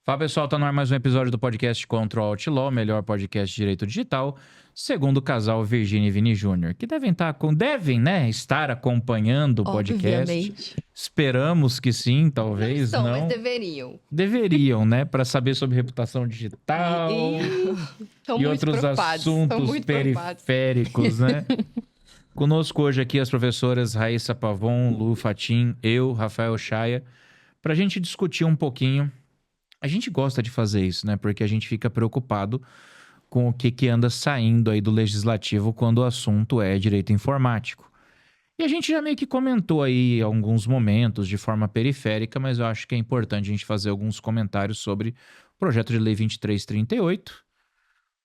Fala pessoal, tá no ar mais um episódio do podcast Contra o Outlaw, melhor podcast de direito digital, segundo o casal Virginia e Vini Júnior, que devem estar acompanhando o podcast. Obviamente. Esperamos que sim, talvez Não estão, não. mas deveriam. Deveriam, né? Para saber sobre reputação digital Estão e muito outros preocupados. Estão assuntos muito preocupados. periféricos, né? Conosco hoje aqui as professoras Raíssa Pavon, Lu Fatim, eu, Rafael Chaia, para a gente discutir um pouquinho. A gente gosta de fazer isso, né? Porque a gente fica preocupado com o que anda saindo aí do legislativo quando o assunto é direito informático. E a gente já meio que comentou aí alguns momentos de forma periférica, mas eu acho que é importante a gente fazer alguns comentários sobre o projeto de lei 2338,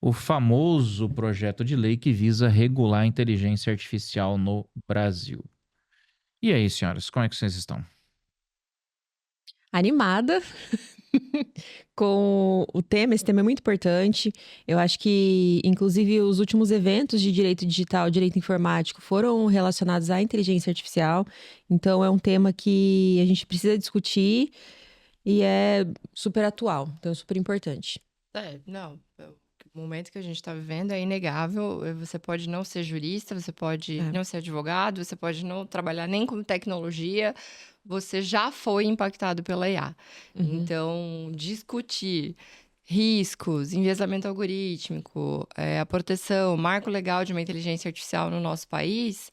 o famoso projeto de lei que visa regular a inteligência artificial no Brasil. E aí, senhoras, como é que vocês estão? Animada com o tema. Esse tema é muito importante. Eu acho que, inclusive, os últimos eventos de direito digital, direito informático, foram relacionados à inteligência artificial. Então, é um tema que a gente precisa discutir e é super atual. Então, é super importante. O momento que a gente está vivendo é inegável. Você pode não ser jurista, você pode não ser advogado, você pode não trabalhar nem com tecnologia, você já foi impactado pela IA. Então, discutir riscos, enviesamento algorítmico, a proteção, marco legal de uma inteligência artificial no nosso país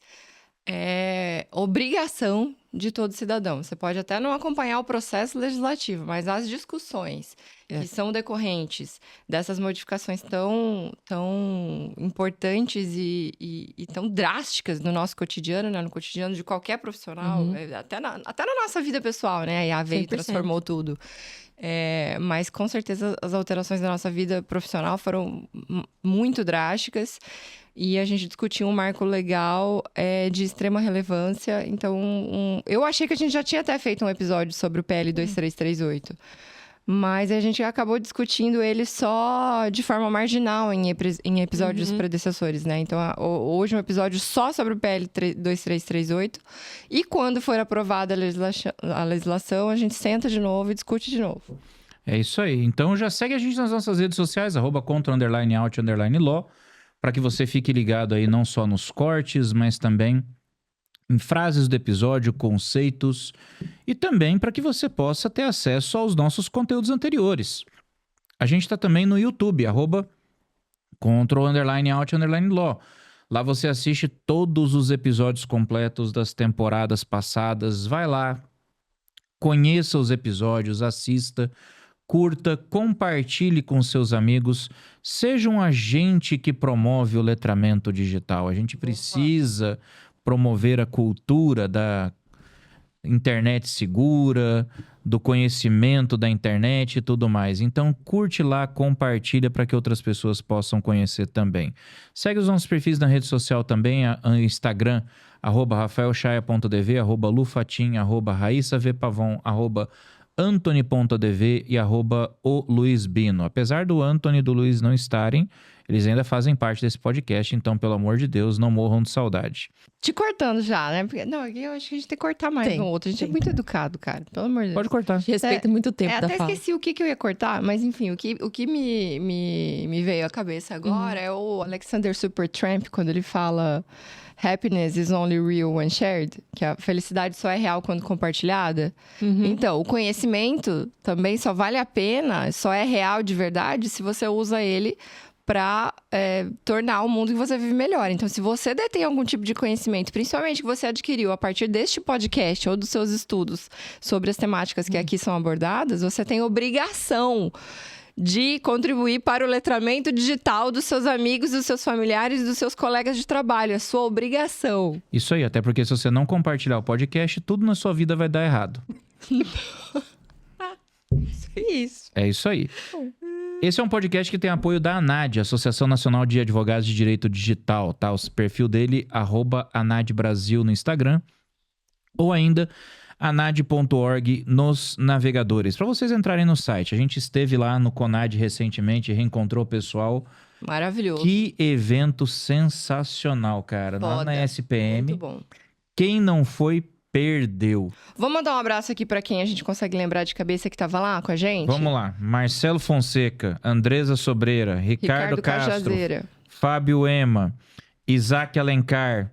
é obrigação de todo cidadão. Você pode até não acompanhar o processo legislativo, mas as discussões que são decorrentes dessas modificações tão importantes e tão drásticas no nosso cotidiano, né? No cotidiano de qualquer profissional, até na nossa vida pessoal, né? A IA veio e 100%. transformou tudo. Mas, com certeza, as alterações da nossa vida profissional foram muito drásticas. E a gente discutiu um marco legal de extrema relevância. Então, eu achei que a gente já tinha até feito um episódio sobre o PL 2338. Mas a gente acabou discutindo ele só de forma marginal em episódios predecessores, né? Então, hoje um episódio só sobre o PL 2338. E quando for aprovada a legislação, a gente senta de novo e discute de novo. É isso aí. Então já segue a gente nas nossas redes sociais, @contra_out_law, para que você fique ligado aí não só nos cortes, mas também em frases do episódio, conceitos, e também para que você possa ter acesso aos nossos conteúdos anteriores. A gente está também no YouTube, @control_out_law. Lá você assiste todos os episódios completos das temporadas passadas. Vai lá, conheça os episódios, assista, curta, compartilhe com seus amigos. Seja um agente que promove o letramento digital. A gente precisa promover a cultura da internet segura, do conhecimento da internet e tudo mais. Então, curte lá, compartilha para que outras pessoas possam conhecer também. Segue os nossos perfis na rede social também, Instagram, @rafaelchaia.dv, @lufatim, @raissavpavon, @antony.dv e @o_luizbino. Apesar do Antony e do Luiz não estarem, eles ainda fazem parte desse podcast, então, pelo amor de Deus, não morram de saudade. Te cortando já, né? Porque, não, eu acho que a gente tem que cortar mais um outro. A gente é muito educado, cara. Pelo amor de Deus. Pode cortar. A gente respeita muito o tempo da até fala. esqueci o que eu ia cortar, mas enfim, o que me veio à cabeça agora é o Alexander Supertramp, quando ele fala happiness is only real when shared, que a felicidade só é real quando compartilhada. Então, o conhecimento também só vale a pena, só é real de verdade se você usa ele para tornar o mundo que você vive melhor. Então, se você detém algum tipo de conhecimento, principalmente que você adquiriu a partir deste podcast ou dos seus estudos sobre as temáticas que aqui são abordadas, você tem obrigação de contribuir para o letramento digital dos seus amigos, dos seus familiares e dos seus colegas de trabalho. É sua obrigação. Isso aí, até porque se você não compartilhar o podcast, tudo na sua vida vai dar errado. Isso. É isso aí. Esse é um podcast que tem apoio da ANAD, Associação Nacional de Advogados de Direito Digital, tá? O perfil dele, @ANADBrasil no Instagram, ou ainda anad.org nos navegadores. Para vocês entrarem no site, a gente esteve lá no Conad recentemente, reencontrou o pessoal. Maravilhoso. Que evento sensacional, cara. Lá na SPM. Muito bom. Quem não foi, perdeu. Vamos mandar um abraço aqui pra quem a gente consegue lembrar de cabeça que tava lá com a gente? Vamos lá. Marcelo Fonseca, Andresa Sobreira, Ricardo Castro, Cajazeira, Fábio Ema, Isaac Alencar.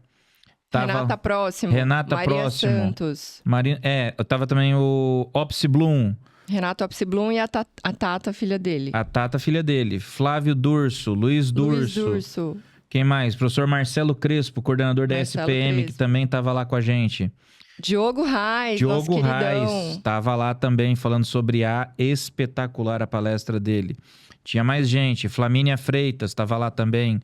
Renata Próximo, Renata Maria Próximo. Santos, Tava também o Opsi Blum, Renato Opsiblum e a Tata, filha dele. a Tata, filha dele, Flávio Durso, Luiz Durso. Quem mais? Professor Marcelo Crespo, coordenador da Marcelo SPM, Crespo. que também tava lá com a gente. Diogo Reis, nosso Diogo queridão. Reis estava lá também, falando sobre a espetacular a palestra dele. Tinha mais gente. Flamínia Freitas estava lá também.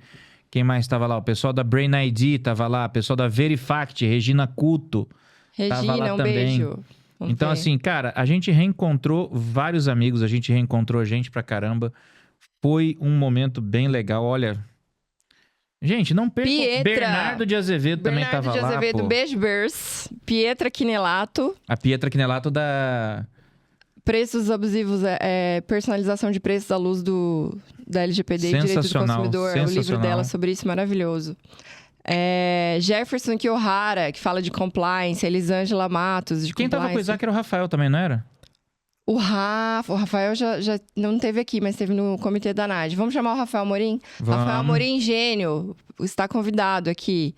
Quem mais estava lá? O pessoal da Brain ID estava lá. O pessoal da Verifact, Regina Cuto. Tava lá Regina, um também. beijo. Vamos Então, ver. assim, cara, a gente reencontrou vários amigos, a gente reencontrou gente pra caramba. Foi um momento bem legal. Olha, gente, não perca. Pietra. Bernardo de Azevedo também Bernardo estava de lá, Azevedo, pô. beijo, Bers. Pietra Quinelato. A Pietra Quinelato da... Preços abusivos, personalização de preços à luz da LGPD e Direito do Sensacional, Consumidor. É o livro sensacional. dela sobre isso, maravilhoso. Jefferson Kiohara, que fala de compliance. Elisângela Matos, de Quem compliance. tava com o Isaac era o Rafael também, não era? O Rafael já não teve aqui, mas teve no comitê da NAD. Vamos chamar o Rafael Amorim? Vamos. Rafael Amorim, gênio, está convidado aqui.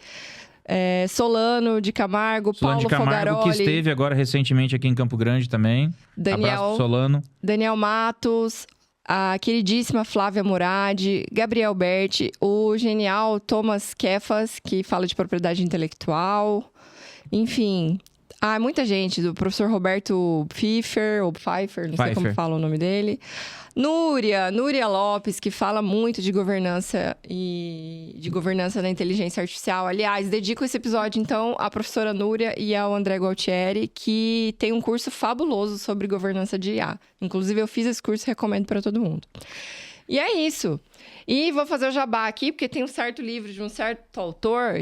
Solano de Camargo, Solano Paulo de Camargo, Fogaroli, que esteve agora recentemente aqui em Campo Grande também. Abraço, Solano. Daniel Matos, a queridíssima Flávia Murad, Gabriel Berti, o genial Thomas Kefas, que fala de propriedade intelectual. Enfim, muita gente, do professor Roberto Pfeiffer, ou Pfeiffer, não sei como fala o nome dele. Núria Lopes, que fala muito de governança e de governança da inteligência artificial. Aliás, dedico esse episódio, então, à professora Núria e ao André Gualtieri, que tem um curso fabuloso sobre governança de IA. Inclusive, eu fiz esse curso e recomendo para todo mundo. E é isso. E vou fazer o jabá aqui, porque tem um certo livro de um certo autor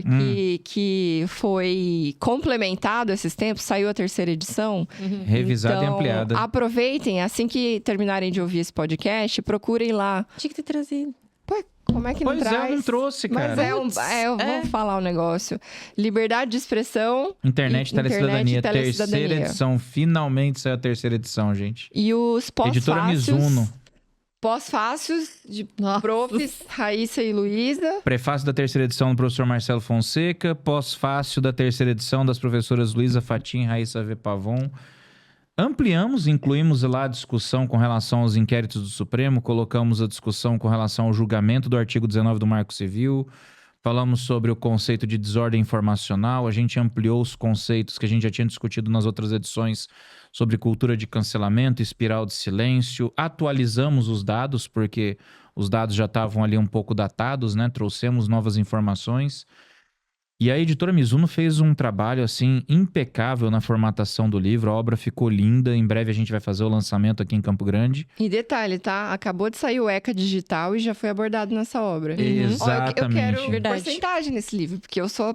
que foi complementado esses tempos, saiu a 3ª edição. Revisada Então, e ampliada. aproveitem, assim que terminarem de ouvir esse podcast, procurem lá. Tinha que ter trazido. Pô, como é que não Pois traz? eu não trouxe, cara. Mas eu vou falar um negócio. Liberdade de expressão. Internet e Internet Telecidadania, e Telecidadania. terceira edição. Finalmente saiu a 3ª edição, gente. E os Editora pós-fácios. Mizuno. Pós-fácios de Nossa. profs Raíssa e Luísa. Prefácio da 3ª edição do professor Marcelo Fonseca. Pós-fácil da 3ª edição das professoras Luísa Fatim e Raíssa V. Pavon. Ampliamos, incluímos lá a discussão com relação aos inquéritos do Supremo, colocamos a discussão com relação ao julgamento do artigo 19 do Marco Civil, falamos sobre o conceito de desordem informacional, a gente ampliou os conceitos que a gente já tinha discutido nas outras edições sobre cultura de cancelamento, espiral de silêncio, atualizamos os dados, porque os dados já estavam ali um pouco datados, né? Trouxemos novas informações. E a editora Mizuno fez um trabalho, assim, impecável na formatação do livro. A obra ficou linda. Em breve a gente vai fazer o lançamento aqui em Campo Grande. E detalhe, tá? Acabou de sair o ECA Digital e já foi abordado nessa obra. Exatamente. Eu quero Verdade. porcentagem nesse livro, porque eu sou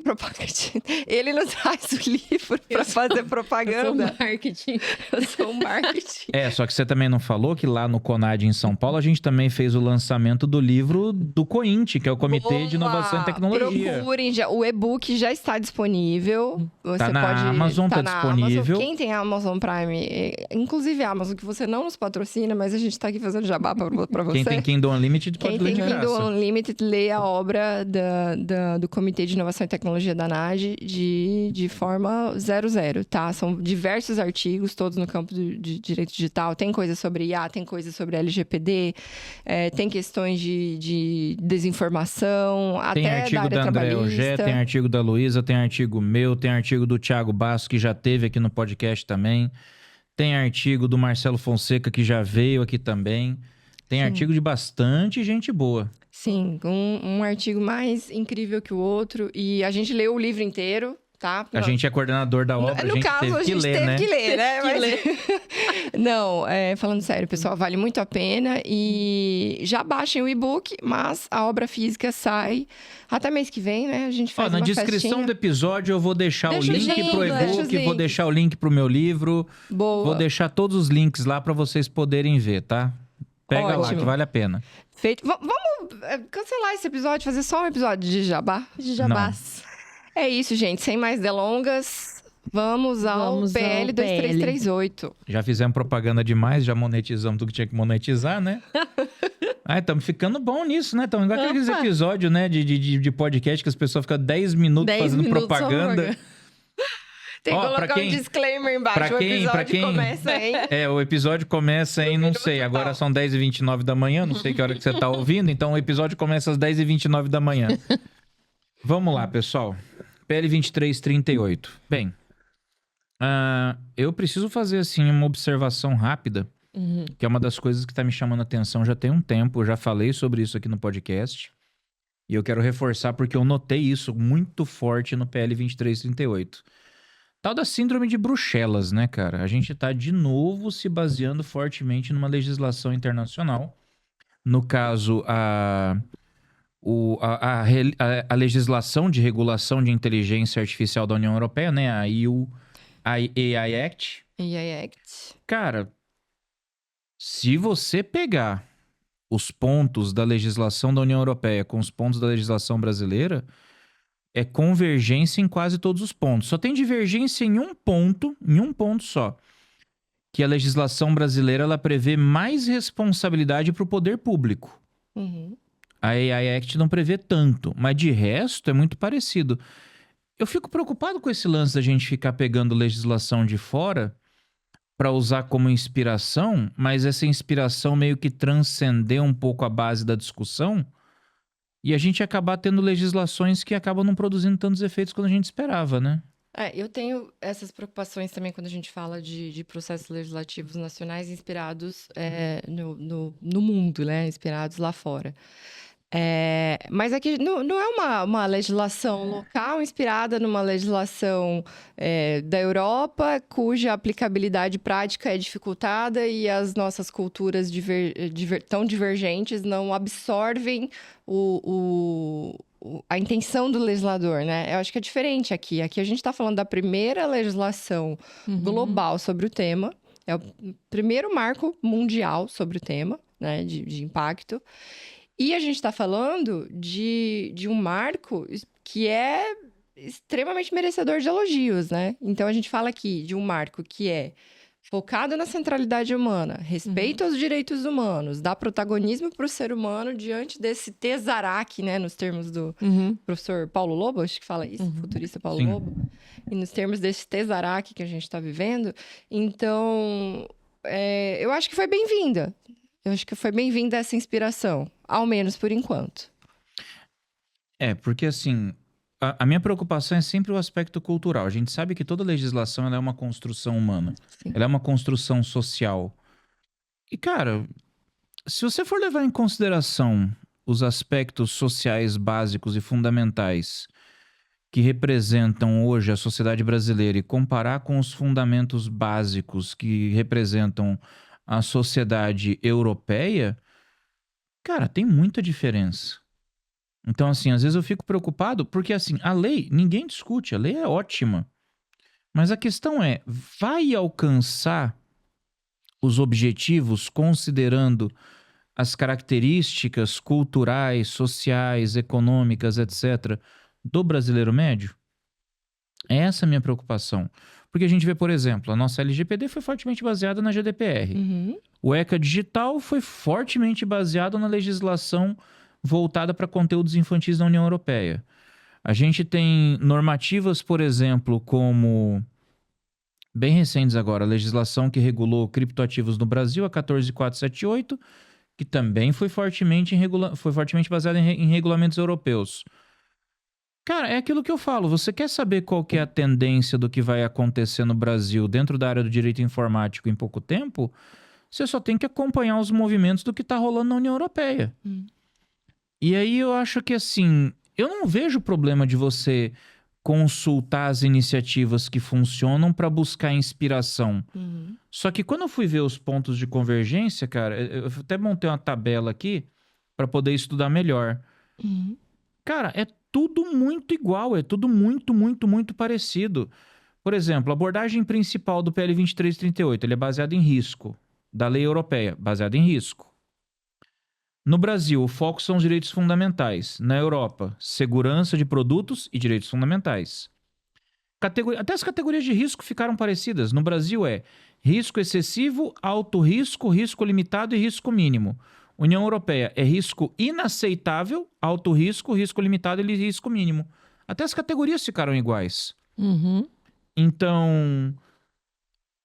propagandista. Ele não traz o livro pra fazer propaganda. marketing. Eu sou um marketing. Só que você também não falou que lá no CONAD em São Paulo a gente também fez o lançamento do livro do COINTE, que é o Comitê de Inovação e Tecnologia. Procurem já. O e-book já está disponível. Você Tá na pode... Amazon, tá na disponível. Amazon. Quem tem a Amazon Prime, inclusive a Amazon, que você não nos patrocina, mas a gente tá aqui fazendo jabá pra você. Quem tem Kindle Unlimited pode Quem ler tem de Kindle graça. Unlimited, lê a obra do Comitê de Inovação e Tecnologia da NAD de forma 00, tá? São diversos artigos, todos no campo de direito digital. Tem coisa sobre IA, tem coisa sobre LGPD, tem questões de desinformação, Tem até artigo da área da André trabalhista. Ogé, tem artigo da Luísa, tem artigo meu, tem artigo do Thiago Basso, que já teve aqui no podcast também. Tem artigo do Marcelo Fonseca, que já veio aqui também. Tem artigo de bastante gente boa. Sim, um artigo mais incrível que o outro. E a gente leu o livro inteiro, tá? A gente é coordenador da obra, a No gente caso, teve a que gente ler, teve né? que ler, né? Não, falando sério, pessoal, vale muito a pena. E já baixem o e-book, mas a obra física sai até mês que vem, né? A gente faz Na uma descrição festinha. do episódio eu vou deixar Deixa o os link pro links, deixa os e-book, vou links. deixar o link pro meu livro. Boa. Vou deixar todos os links lá pra vocês poderem ver, tá? Pega lá, Ótimo. que vale a pena. Feito. Vamos cancelar esse episódio, fazer só um episódio de jabá? De jabás. É isso, gente. Sem mais delongas, Vamos ao PL 2338. Já fizemos propaganda demais, já monetizamos tudo que tinha que monetizar, né? Estamos ficando bom nisso, né? Estamos igual aqueles episódios, né, de podcast que as pessoas ficam 10 minutos fazendo propaganda. Tem que colocar um disclaimer embaixo. O episódio começa em... o episódio começa em, não sei, agora são 10h29 da manhã, não sei que hora que você tá ouvindo, então o episódio começa às 10h29 da manhã. Vamos lá, pessoal. PL 2338. Bem, eu preciso fazer, assim, uma observação rápida, que é uma das coisas que tá me chamando a atenção já tem um tempo, eu já falei sobre isso aqui no podcast, e eu quero reforçar porque eu notei isso muito forte no PL 2338. Tal da síndrome de Bruxelas, né, cara? A gente tá, de novo, se baseando fortemente numa legislação internacional. No caso, a legislação de regulação de inteligência artificial da União Europeia, né? A AI Act. AI Act. Cara, se você pegar os pontos da legislação da União Europeia com os pontos da legislação brasileira... é convergência em quase todos os pontos. Só tem divergência em um ponto só. Que a legislação brasileira ela prevê mais responsabilidade para o poder público. A AI Act não prevê tanto, mas de resto é muito parecido. Eu fico preocupado com esse lance da gente ficar pegando legislação de fora para usar como inspiração, mas essa inspiração meio que transcender um pouco a base da discussão. E a gente acabar tendo legislações que acabam não produzindo tantos efeitos quanto a gente esperava, né? Eu tenho essas preocupações também quando a gente fala de processos legislativos nacionais inspirados no mundo, né? Inspirados lá fora. Mas aqui não é uma legislação local inspirada numa legislação da Europa, cuja aplicabilidade prática é dificultada e as nossas culturas tão divergentes não absorvem a intenção do legislador, né? Eu acho que é diferente aqui. Aqui a gente está falando da primeira legislação global sobre o tema. É o primeiro marco mundial sobre o tema, né? De impacto. E a gente está falando de um marco que é extremamente merecedor de elogios, né? Então, a gente fala aqui de um marco que é focado na centralidade humana, respeito aos direitos humanos, dá protagonismo para o ser humano diante desse tesaraque, né? Nos termos do professor Paulo Lobo, acho que fala isso, futurista Paulo Lobo. E nos termos desse tesaraque que a gente está vivendo. Então, eu acho que foi bem-vinda. Eu acho que foi bem-vinda essa inspiração, ao menos por enquanto. Porque assim, a minha preocupação é sempre o aspecto cultural. A gente sabe que toda legislação ela é uma construção humana. Sim. Ela é uma construção social. E, cara, se você for levar em consideração os aspectos sociais básicos e fundamentais que representam hoje a sociedade brasileira e comparar com os fundamentos básicos que representam a sociedade europeia, cara, tem muita diferença. Então, assim, às vezes eu fico preocupado porque, assim, a lei, ninguém discute, a lei é ótima. Mas a questão é, vai alcançar os objetivos considerando as características culturais, sociais, econômicas, etc., do brasileiro médio? Essa é a minha preocupação. Porque a gente vê, por exemplo, a nossa LGPD foi fortemente baseada na GDPR. O ECA Digital foi fortemente baseado na legislação voltada para conteúdos infantis da União Europeia. A gente tem normativas, por exemplo, como, bem recentes agora, a legislação que regulou criptoativos no Brasil, a 14478, que também foi fortemente baseada em regulamentos europeus. Cara, é aquilo que eu falo. Você quer saber qual que é a tendência do que vai acontecer no Brasil dentro da área do direito informático em pouco tempo? Você só tem que acompanhar os movimentos do que está rolando na União Europeia. E aí eu acho que, assim, eu não vejo problema de você consultar as iniciativas que funcionam para buscar inspiração. Só que quando eu fui ver os pontos de convergência, cara, eu até montei uma tabela aqui para poder estudar melhor. Cara, é tudo muito igual, é tudo muito, muito, muito parecido. Por exemplo, a abordagem principal do PL 2338, ele é baseado em risco. Da lei europeia, baseado em risco. No Brasil, o foco são os direitos fundamentais. Na Europa, segurança de produtos e direitos fundamentais. Até as categorias de risco ficaram parecidas. No Brasil é risco excessivo, alto risco, risco limitado e risco mínimo. União Europeia é risco inaceitável, alto risco, risco limitado e risco mínimo. Até as categorias ficaram iguais. Então,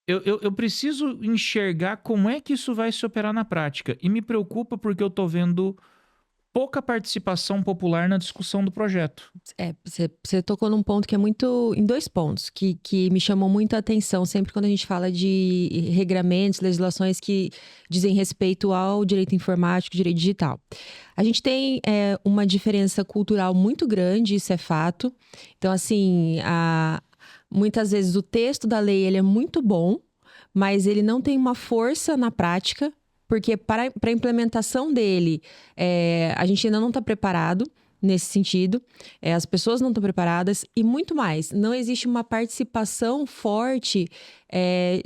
eu preciso enxergar como é que isso vai se operar na prática. E me preocupa porque eu tô vendo pouca participação popular na discussão do projeto. Você tocou num ponto que é muito... Em 2 pontos que me chamam muito a atenção sempre quando a gente fala de regramentos, legislações que dizem respeito ao direito informático, direito digital. A gente tem uma diferença cultural muito grande, isso é fato. Então, assim, muitas vezes o texto da lei ele é muito bom, mas ele não tem uma força na prática, porque para a implementação dele, a gente ainda não está preparado nesse sentido, as pessoas não estão preparadas e muito mais, não existe uma participação forte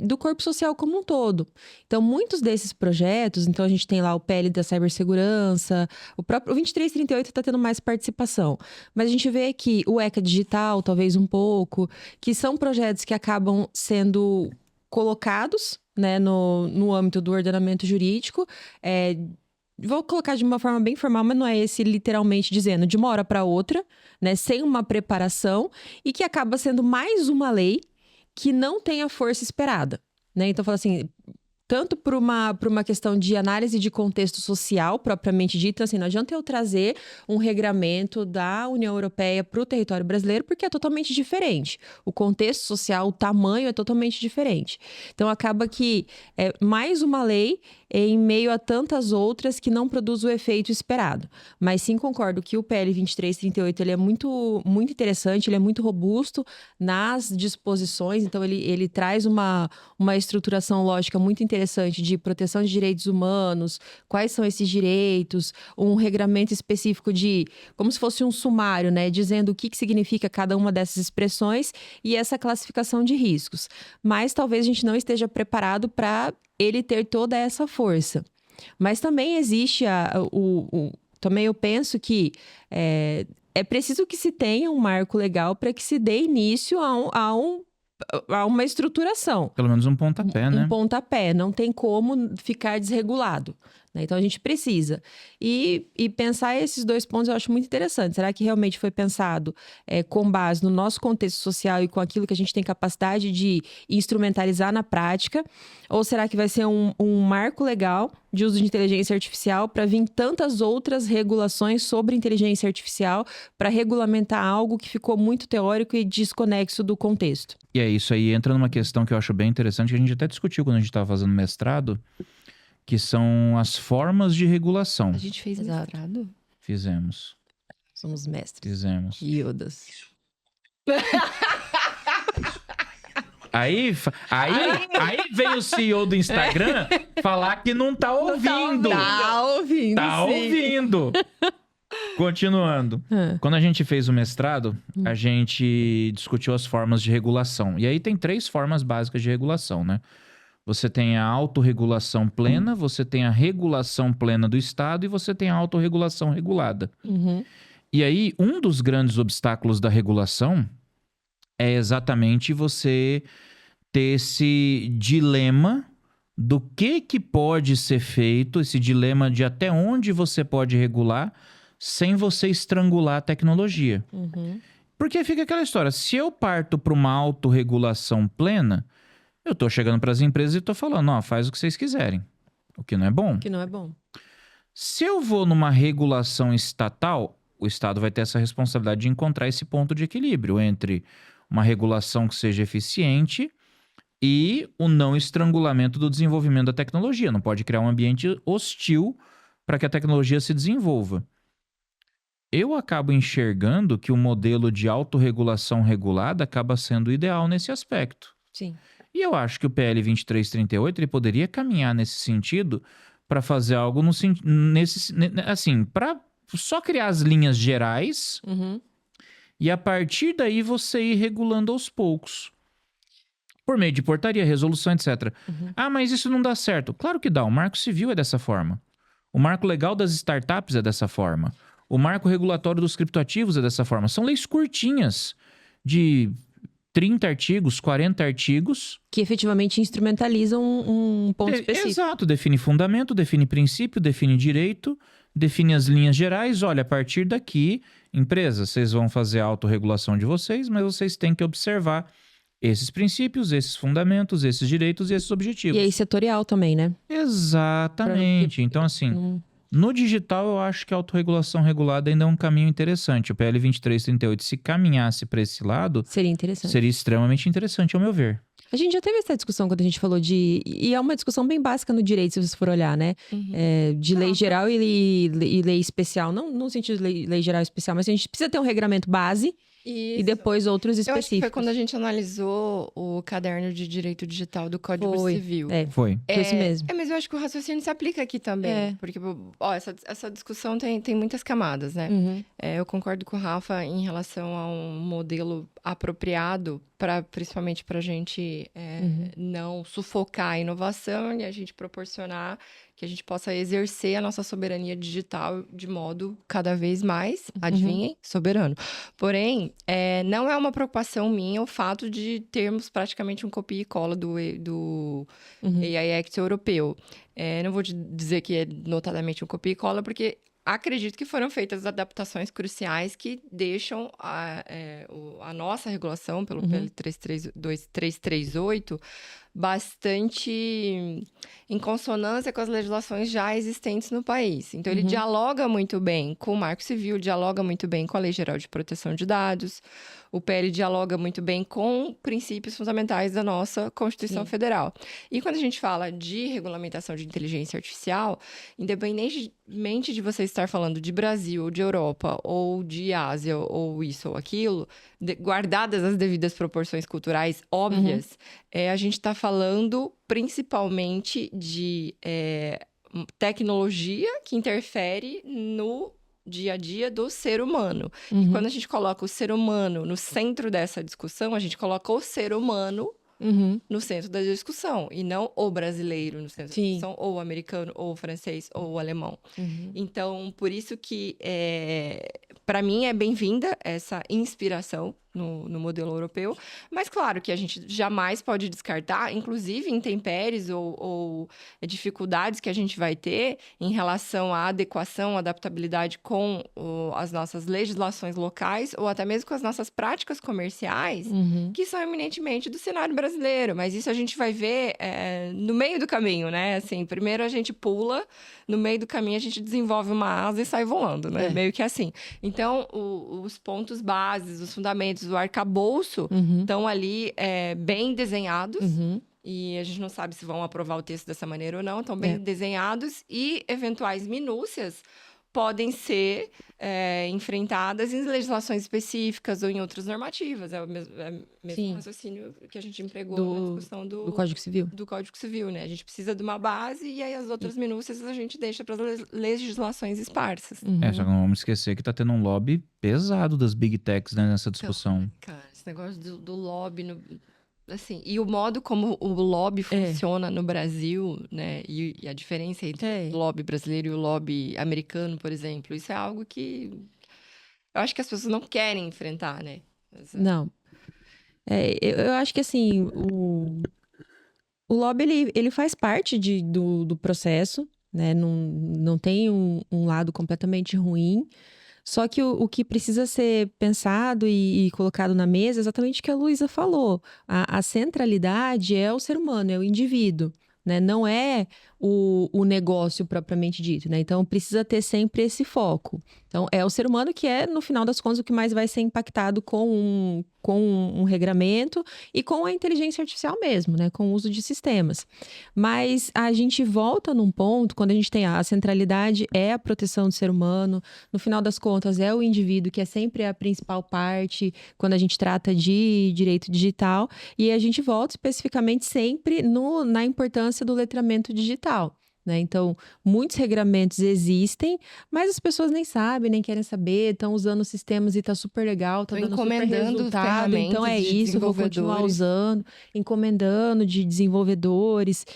do corpo social como um todo. Então, muitos desses projetos, então a gente tem lá o PL da cibersegurança, o próprio 2338 está tendo mais participação, mas a gente vê que o ECA Digital, talvez um pouco, que são projetos que acabam sendo colocados, né, no âmbito do ordenamento jurídico, vou colocar de uma forma bem formal, mas não é esse literalmente dizendo de uma hora para outra, né, sem uma preparação, e que acaba sendo mais uma lei que não tem a força esperada, né? Então, fala assim, tanto por uma questão de análise de contexto social, propriamente dito, assim, não adianta eu trazer um regramento da União Europeia para o território brasileiro, porque é totalmente diferente. O contexto social, o tamanho é totalmente diferente. Então, acaba que é mais uma lei em meio a tantas outras que não produz o efeito esperado. Mas sim concordo que o PL 2338 ele é muito, muito interessante, ele é muito robusto nas disposições, então ele traz uma estruturação lógica muito interessante de proteção de direitos humanos, quais são esses direitos, um regramento específico de, como se fosse um sumário, né, dizendo o que significa cada uma dessas expressões e essa classificação de riscos. Mas talvez a gente não esteja preparado para ele ter toda essa força. Mas também existe também eu penso que é preciso que se tenha um marco legal para que se dê início a uma estruturação. Pelo menos um pontapé, né? Um pontapé, não tem como ficar desregulado, né? Então a gente precisa. E pensar esses 2 pontos eu acho muito interessante. Será que realmente foi pensado com base no nosso contexto social e com aquilo que a gente tem capacidade de instrumentalizar na prática? Ou será que vai ser um marco legal de uso de inteligência artificial para vir tantas outras regulações sobre inteligência artificial para regulamentar algo que ficou muito teórico e desconexo do contexto? E é isso aí, entra numa questão que eu acho bem interessante, que a gente até discutiu quando a gente estava fazendo mestrado, que são as formas de regulação. A gente fez mestrado? Fizemos. Somos mestres. Fizemos. Iodas. Aí vem o CEO do Instagram falar que não tá ouvindo. Tá ouvindo, Tá sim. ouvindo. Continuando. Quando a gente fez o mestrado, a gente discutiu as formas de regulação. E aí tem 3 formas básicas de regulação, né? Você tem a autorregulação plena, você tem a regulação plena do Estado e você tem a autorregulação regulada. E aí, um dos grandes obstáculos da regulação é exatamente você ter esse dilema do que pode ser feito, esse dilema de até onde você pode regular sem você estrangular a tecnologia. Porque fica aquela história, se eu parto para uma autorregulação plena, eu tô chegando para as empresas e tô falando, ó, faz o que vocês quiserem, o que não é bom. Que não é bom. Se eu vou numa regulação estatal, o Estado vai ter essa responsabilidade de encontrar esse ponto de equilíbrio entre uma regulação que seja eficiente e o não estrangulamento do desenvolvimento da tecnologia. Não pode criar um ambiente hostil para que a tecnologia se desenvolva. Eu acabo enxergando que o modelo de autorregulação regulada acaba sendo ideal nesse aspecto. Sim. E eu acho que o PL 2338 ele poderia caminhar nesse sentido para fazer algo assim, para só criar as linhas gerais e a partir daí você ir regulando aos poucos. Por meio de portaria, resolução, etc. Ah, mas isso não dá certo. Claro que dá. O Marco Civil é dessa forma. O Marco Legal das Startups é dessa forma. O Marco Regulatório dos Criptoativos é dessa forma. São leis curtinhas de 30 artigos, 40 artigos. Que efetivamente instrumentalizam um ponto específico. Exato, define fundamento, define princípio, define direito, define as linhas gerais. Olha, a partir daqui, empresa, vocês vão fazer a autorregulação de vocês, mas vocês têm que observar esses princípios, esses fundamentos, esses direitos e esses objetivos. E aí setorial também, né? Exatamente. Então, assim, no digital eu acho que a autorregulação regulada ainda é um caminho interessante. O PL 2338, se caminhasse para esse lado, seria interessante. Seria extremamente interessante, ao meu ver. A gente já teve essa discussão quando a gente falou de... E é uma discussão bem básica no direito, se você for olhar, né? De lei geral e lei especial. Não no sentido de lei geral e especial, mas a gente precisa ter um regramento base e depois outros específicos. Eu acho que foi quando a gente analisou o caderno de direito digital do Código Civil. Foi isso mesmo. Mas eu acho que o raciocínio se aplica aqui também. Porque, ó, essa discussão tem muitas camadas, né? Eu concordo com o Rafa em relação a um modelo apropriado, principalmente para a gente não sufocar a inovação e a gente proporcionar que a gente possa exercer a nossa soberania digital de modo cada vez mais, adivinhem, soberano. Porém, não é uma preocupação minha o fato de termos praticamente um copia e cola do AI Act europeu. Não vou dizer que é notadamente um copia e cola, porque acredito que foram feitas adaptações cruciais que deixam a nossa regulação pelo PL 338 bastante em consonância com as legislações já existentes no país. Então, ele dialoga muito bem com o Marco Civil, dialoga muito bem com a Lei Geral de Proteção de Dados. O PL dialoga muito bem com princípios fundamentais da nossa Constituição Federal. E quando a gente fala de regulamentação de inteligência artificial, independentemente de você estar falando de Brasil, ou de Europa, ou de Ásia, ou isso ou aquilo, guardadas as devidas proporções culturais óbvias, a gente está falando principalmente de tecnologia que interfere no dia a dia do ser humano. E quando a gente coloca o ser humano no centro dessa discussão, a gente coloca o ser humano no centro da discussão, e não o brasileiro no centro da discussão, ou o americano, ou o francês, ou o alemão. Então, por isso que, para mim, é bem-vinda essa inspiração no modelo europeu, mas claro que a gente jamais pode descartar, inclusive intempéries ou dificuldades que a gente vai ter em relação à adequação, adaptabilidade com as nossas legislações locais ou até mesmo com as nossas práticas comerciais, que são eminentemente do cenário brasileiro, mas isso a gente vai ver no meio do caminho, né? Assim, primeiro a gente pula, no meio do caminho a gente desenvolve uma asa e sai voando, né? Meio que assim. Então, os pontos bases, os fundamentos, o arcabouço estão ali bem desenhados. E a gente não sabe se vão aprovar o texto dessa maneira ou não. Estão bem desenhados e eventuais minúcias podem ser enfrentadas em legislações específicas ou em outras normativas. É o mesmo raciocínio que a gente empregou na discussão do Código Civil. Do Código Civil, né? A gente precisa de uma base e aí as outras minúcias a gente deixa para as legislações esparsas. Só que não vamos esquecer que tá tendo um lobby pesado das Big Techs, né, nessa discussão. Então, cara, esse negócio do lobby... Assim, e o modo como o lobby funciona no Brasil, né? E a diferença entre o lobby brasileiro e o lobby americano, por exemplo. Isso é algo que eu acho que as pessoas não querem enfrentar, né? Não. Eu acho que, assim, o lobby, ele faz parte do processo, né? Não tem um lado completamente ruim. Só que o que precisa ser pensado e colocado na mesa é exatamente o que a Luísa falou. A centralidade é o ser humano, é o indivíduo, né? Não é o negócio propriamente dito, né? Então, precisa ter sempre esse foco. Então, é o ser humano que é, no final das contas, o que mais vai ser impactado com um regramento e com a inteligência artificial mesmo, né? Com o uso de sistemas. Mas a gente volta num ponto, quando a gente tem a centralidade é a proteção do ser humano, no final das contas é o indivíduo que é sempre a principal parte quando a gente trata de direito digital, e a gente volta especificamente sempre na importância do letramento digital. né? Então, muitos regramentos existem, mas as pessoas nem sabem, nem querem saber, estão usando sistemas e tá super legal, tá dando super resultado. Então, é isso, eu vou continuar usando, encomendando de desenvolvedores,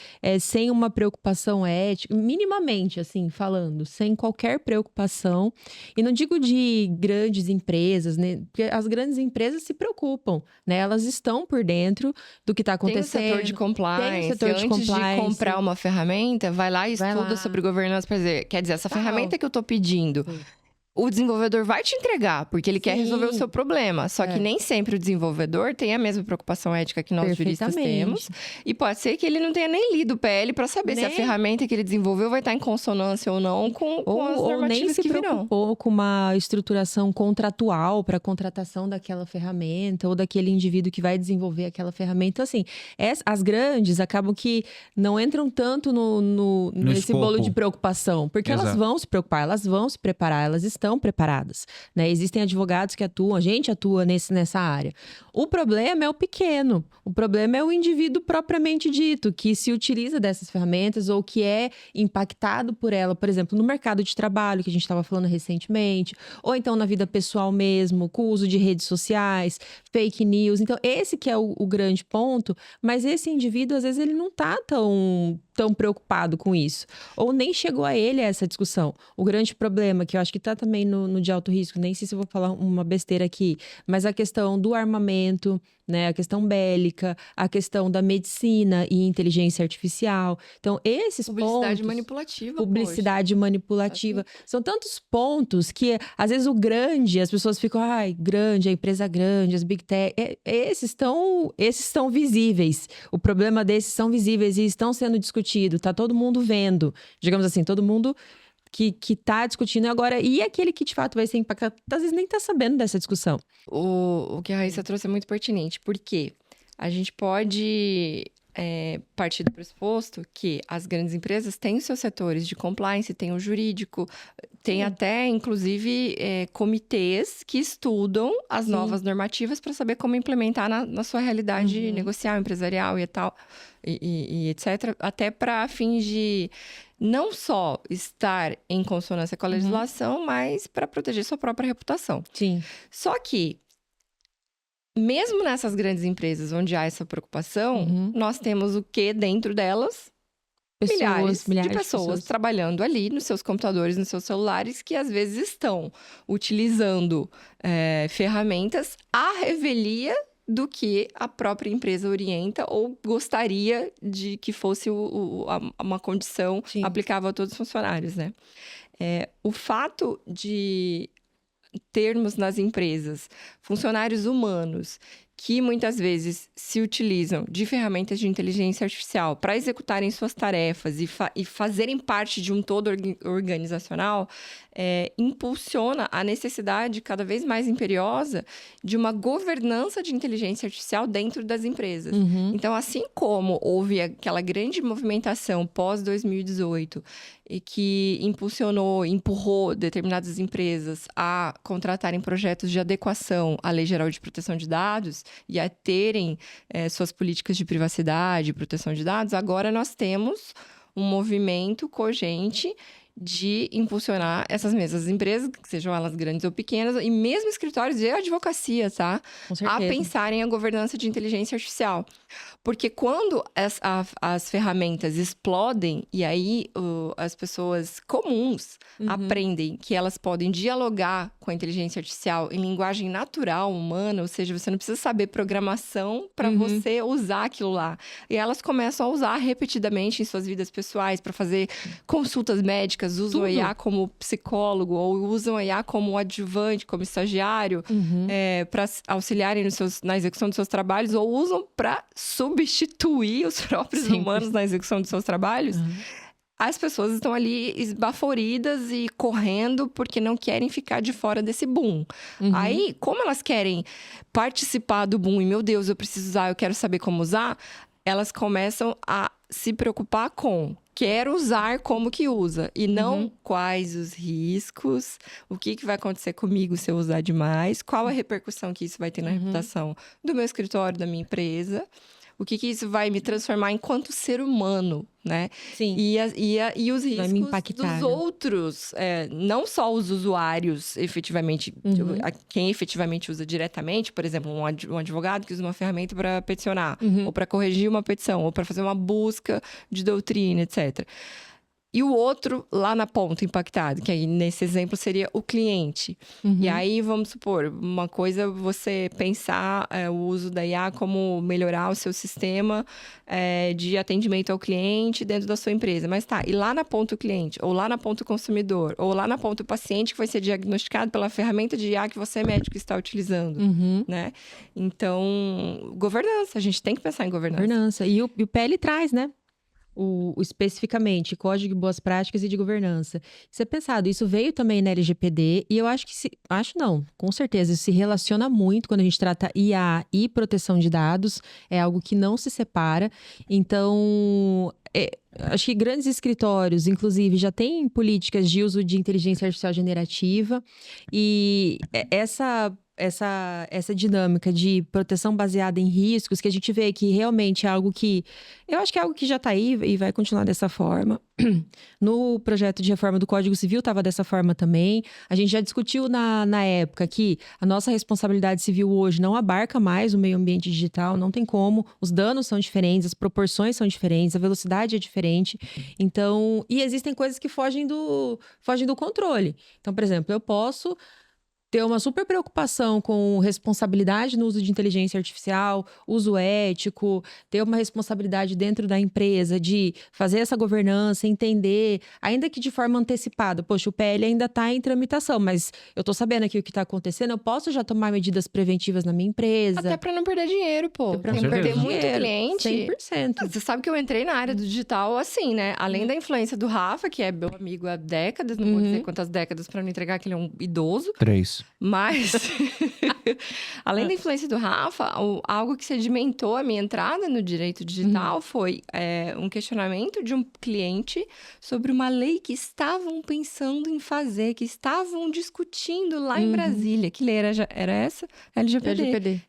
sem uma preocupação ética, minimamente, assim, falando, sem qualquer preocupação. E não digo de grandes empresas, né? Porque as grandes empresas se preocupam, né? Elas estão por dentro do que está acontecendo. Tem o setor de compliance. Antes de comprar uma ferramenta, vai lá e estuda sobre governança. Quer dizer, essa ferramenta que eu estou pedindo, o desenvolvedor vai te entregar, porque ele quer resolver o seu problema. Só que nem sempre o desenvolvedor tem a mesma preocupação ética que nós juristas temos. E pode ser que ele não tenha nem lido o PL para saber se a ferramenta que ele desenvolveu vai estar em consonância ou não com as normativas que virão. Ou nem se preocupou com uma estruturação contratual para a contratação daquela ferramenta ou daquele indivíduo que vai desenvolver aquela ferramenta. Então, assim, as grandes acabam que não entram tanto nesse bolo de preocupação. Porque elas vão se preocupar, elas vão se preparar, elas estão preparadas, né? Existem advogados que atuam, a gente atua nessa área. O problema é o pequeno, o problema é o indivíduo propriamente dito, que se utiliza dessas ferramentas ou que é impactado por ela, por exemplo, no mercado de trabalho, que a gente estava falando recentemente, ou então na vida pessoal mesmo, com o uso de redes sociais, fake news. Então, esse que é o grande ponto, mas esse indivíduo, às vezes, ele não está tão preocupado com isso. Ou nem chegou a ele essa discussão. O grande problema, que eu acho que está também no de alto risco, nem sei se eu vou falar uma besteira aqui, mas a questão do armamento, né, a questão bélica, a questão da medicina e inteligência artificial. Então, esses Publicidade manipulativa. Publicidade manipulativa. Assim. São tantos pontos que, às vezes, o grande, as pessoas ficam, grande, a empresa grande, as big tech, esses estão visíveis. O problema desses são visíveis e estão sendo discutidos. Tá todo mundo vendo. Digamos assim, todo mundo que tá discutindo agora. E aquele que, de fato, vai ser impactado, às vezes nem tá sabendo dessa discussão. O que a Raíssa trouxe é muito pertinente. Porque a gente pode partir do pressuposto que as grandes empresas têm os seus setores de compliance, tem o jurídico, tem até, inclusive, comitês que estudam as novas normativas para saber como implementar na sua realidade negocial, empresarial e tal, e etc. Até para fins de não só estar em consonância com a legislação, mas para proteger sua própria reputação. Sim. Só que, mesmo nessas grandes empresas onde há essa preocupação, nós temos o que dentro delas? Milhares de pessoas trabalhando ali nos seus computadores, nos seus celulares, que às vezes estão utilizando ferramentas à revelia do que a própria empresa orienta ou gostaria de que fosse uma condição aplicável a todos os funcionários, né? O fato de termos nas empresas funcionários humanos que muitas vezes se utilizam de ferramentas de inteligência artificial para executarem suas tarefas e fazerem parte de um todo organizacional, impulsiona a necessidade cada vez mais imperiosa de uma governança de inteligência artificial dentro das empresas. Então, assim como houve aquela grande movimentação pós-2018 e que empurrou determinadas empresas a contratarem projetos de adequação à Lei Geral de Proteção de Dados e a terem suas políticas de privacidade e proteção de dados, agora nós temos um movimento cogente de impulsionar essas mesmas empresas, que sejam elas grandes ou pequenas, e mesmo escritórios de advocacia, tá? Com certeza. A pensarem a governança de inteligência artificial. Porque quando as ferramentas explodem, e aí as pessoas comuns aprendem que elas podem dialogar com a inteligência artificial em linguagem natural, humana, ou seja, você não precisa saber programação para você usar aquilo lá. E elas começam a usar repetidamente em suas vidas pessoais para fazer consultas médicas, usam a IA como psicólogo, ou usam a IA como adjuvante, como estagiário, para auxiliarem na execução dos seus trabalhos, ou usam para substituir os próprios humanos na execução dos seus trabalhos. As pessoas estão ali esbaforidas e correndo porque não querem ficar de fora desse boom. Aí, como elas querem participar do boom e, meu Deus, eu preciso usar, eu quero saber como usar, elas começam a se preocupar com quero usar como que usa e não quais os riscos, o que vai acontecer comigo se eu usar demais, qual a repercussão que isso vai ter na reputação do meu escritório, da minha empresa. o que isso vai me transformar enquanto ser humano, né? Sim. E os Vai me riscos impactar, dos né? outros, não só os usuários, efetivamente, quem efetivamente usa diretamente, por exemplo, um advogado que usa uma ferramenta para peticionar, ou para corrigir uma petição, ou para fazer uma busca de doutrina, etc. E o outro lá na ponta impactado, que aí nesse exemplo seria o cliente. E aí, vamos supor, uma coisa você pensar o uso da IA como melhorar o seu sistema de atendimento ao cliente dentro da sua empresa. Mas tá, e lá na ponta o cliente, ou lá na ponta o consumidor, ou lá na ponta o paciente que vai ser diagnosticado pela ferramenta de IA que você, médico, está utilizando, né? Então, governança, a gente tem que pensar em governança. E o PL traz, né? Especificamente, Código de Boas Práticas e de Governança. Isso é pensado, isso veio também na LGPD, e eu acho que com certeza, isso se relaciona muito quando a gente trata IA e proteção de dados, é algo que não se separa. Então, acho que grandes escritórios, inclusive, já têm políticas de uso de inteligência artificial generativa, e essa dinâmica de proteção baseada em riscos, que a gente vê que realmente é algo que... Eu acho que é algo que já está aí e vai continuar dessa forma. No projeto de reforma do Código Civil estava dessa forma também. A gente já discutiu na época que a nossa responsabilidade civil hoje não abarca mais o meio ambiente digital, não tem como. Os danos são diferentes, as proporções são diferentes, a velocidade é diferente. Então, e existem coisas que fogem do controle. Então, por exemplo, eu posso ter uma super preocupação com responsabilidade no uso de inteligência artificial, uso ético, ter uma responsabilidade dentro da empresa de fazer essa governança, entender, ainda que de forma antecipada. Poxa, o PL ainda está em tramitação, mas eu estou sabendo aqui o que está acontecendo, eu posso já tomar medidas preventivas na minha empresa. Até para não perder dinheiro, pô. Pra não perder muito cliente. 100%. Você sabe que eu entrei na área do digital assim, né? Além da influência do Rafa, que é meu amigo há décadas, não vou dizer quantas décadas para não entregar que ele é um idoso. 3. Mas, além da influência do Rafa, algo que sedimentou a minha entrada no direito digital foi um questionamento de um cliente sobre uma lei que estavam pensando em fazer, que estavam discutindo lá em Brasília. Que lei era essa? LGPD.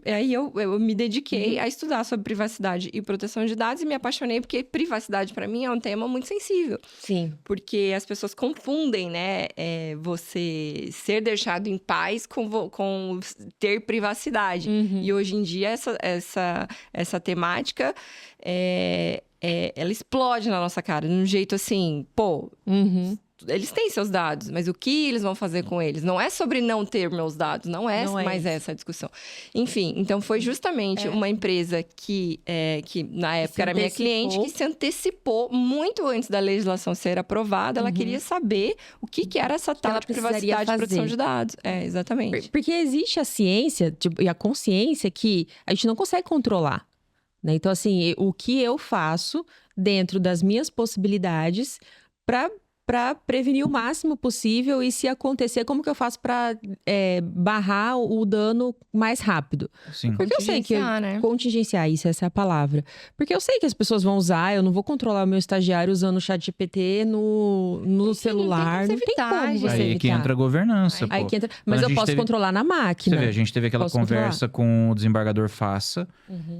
Aí eu me dediquei a estudar sobre privacidade e proteção de dados e me apaixonei porque privacidade, para mim, é um tema muito sensível. Sim. Porque as pessoas confundem, né? Você ser deixado em paz com ter privacidade. E hoje em dia, essa temática, ela explode na nossa cara. De um jeito assim, pô... Eles têm seus dados, mas o que eles vão fazer com eles? Não é sobre não ter meus dados, não é mais essa a discussão. Enfim, então foi justamente uma empresa que na época era minha cliente, que se antecipou muito antes da legislação ser aprovada. Ela queria saber o que era essa tal de privacidade e proteção de dados. Exatamente. Porque existe a ciência e a consciência que a gente não consegue controlar, né? Então, assim, o que eu faço dentro das minhas possibilidades para prevenir o máximo possível, e se acontecer, como que eu faço para barrar o dano mais rápido? Sim. Porque eu sei que né? Contingenciar, essa é a palavra. Porque eu sei que as pessoas vão usar, eu não vou controlar o meu estagiário usando o ChatGPT no celular. Não tem como você Aí evitar. que entra a governança, Aí pô. que entra... Mas eu posso controlar na máquina. Você vê, a gente teve aquela conversa com o desembargador Fassa,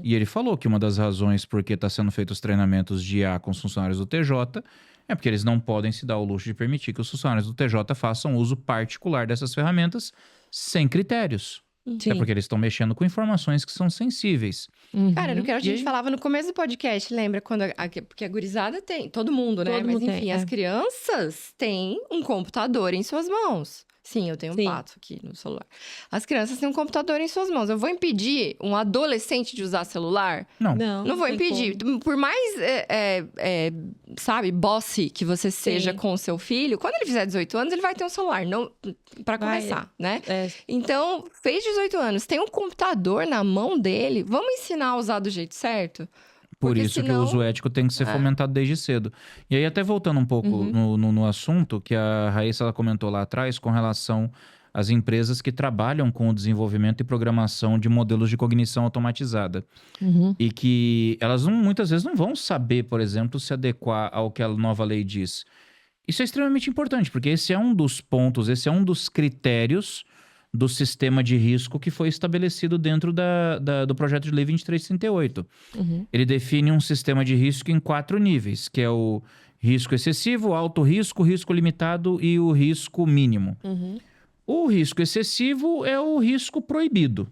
e ele falou que uma das razões por que está sendo feitos os treinamentos de IA com os funcionários do TJ é porque eles não podem se dar o luxo de permitir que os funcionários do TJ façam uso particular dessas ferramentas sem critérios. Sim. É porque eles estão mexendo com informações que são sensíveis. Cara, no que a gente falava no começo do podcast, lembra? Porque a gurizada tem, todo mundo, né? Mas enfim, as crianças têm um computador em suas mãos. Sim, eu tenho um pato aqui no celular. As crianças têm um computador em suas mãos. Eu vou impedir um adolescente de usar celular? Não vou impedir. Por mais, sabe, bossy que você seja com o seu filho, quando ele fizer 18 anos, ele vai ter um celular, não para começar, né? Então, fez 18 anos, tem um computador na mão dele, vamos ensinar a usar do jeito certo? Por isso que o uso ético tem que ser fomentado desde cedo. E aí, até voltando um pouco no assunto que a Raíssa ela comentou lá atrás, com relação às empresas que trabalham com o desenvolvimento e programação de modelos de cognição automatizada. E que elas muitas vezes não vão saber, por exemplo, se adequar ao que a nova lei diz. Isso é extremamente importante, porque esse é um dos pontos, esse é um dos critérios do sistema de risco que foi estabelecido dentro do projeto de lei 2338. Ele define um sistema de risco em 4 níveis, que é o risco excessivo, alto risco, risco limitado e o risco mínimo. O risco excessivo é o risco proibido.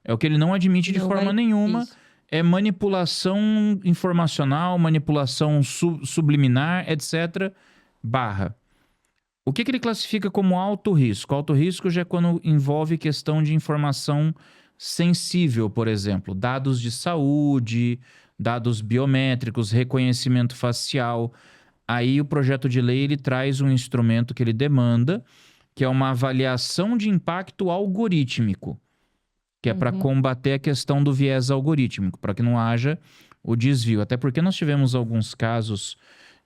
É o que ele não admite de forma nenhuma. Isso. É manipulação informacional, manipulação subliminar, etc. O que ele classifica como alto risco? Alto risco já é quando envolve questão de informação sensível, por exemplo, dados de saúde, dados biométricos, reconhecimento facial. Aí o projeto de lei ele traz um instrumento que ele demanda, que é uma avaliação de impacto algorítmico, que é para combater a questão do viés algorítmico, para que não haja o desvio. Até porque nós tivemos alguns casos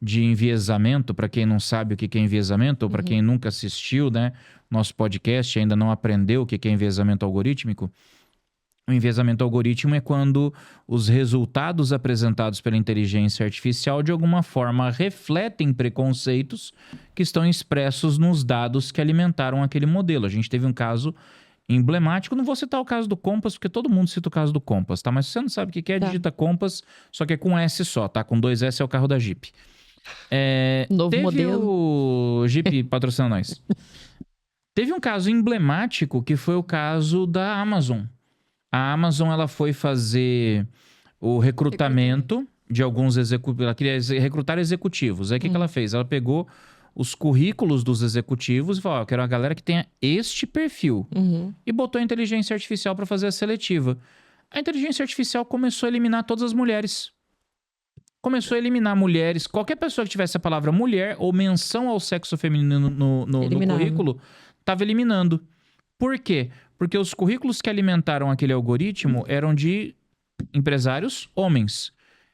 de enviesamento, para quem não sabe o que é enviesamento, ou para quem nunca assistiu, né, nosso podcast, ainda não aprendeu o que é enviesamento algorítmico. O enviesamento algorítmico é quando os resultados apresentados pela inteligência artificial de alguma forma refletem preconceitos que estão expressos nos dados que alimentaram aquele modelo. A gente teve um caso emblemático, não vou citar o caso do Compass, porque todo mundo cita o caso do Compass, tá? Mas se você não sabe o que é, digita Compass, só que é com S só, tá? Com 2 S é o carro da Jeep. Novo modelo. O Jeep patrocina nós. Teve um caso emblemático que foi o caso da Amazon. A Amazon, ela foi fazer o recrutamento de alguns executivos. Ela queria recrutar executivos. Aí o que ela fez? Ela pegou os currículos dos executivos e falou, eu quero uma galera que tenha este perfil. E botou a inteligência artificial para fazer a seletiva. A inteligência artificial começou a eliminar todas as mulheres. Começou a eliminar mulheres. Qualquer pessoa que tivesse a palavra mulher ou menção ao sexo feminino no currículo, estava eliminando. Por quê? Porque os currículos que alimentaram aquele algoritmo eram de empresários homens.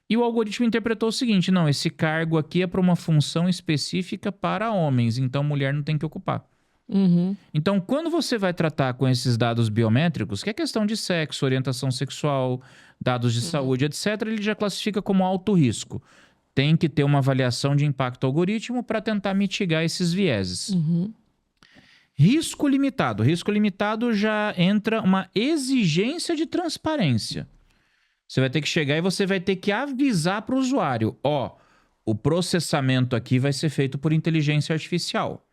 E o algoritmo interpretou o seguinte, não, esse cargo aqui é para uma função específica para homens, então mulher não tem que ocupar. Então, quando você vai tratar com esses dados biométricos, que é questão de sexo, orientação sexual, dados de saúde, etc., ele já classifica como alto risco. Tem que ter uma avaliação de impacto algoritmo para tentar mitigar esses vieses. Risco limitado. Risco limitado já entra uma exigência de transparência. Você vai ter que chegar e você vai ter que avisar para o usuário, o processamento aqui vai ser feito por inteligência artificial.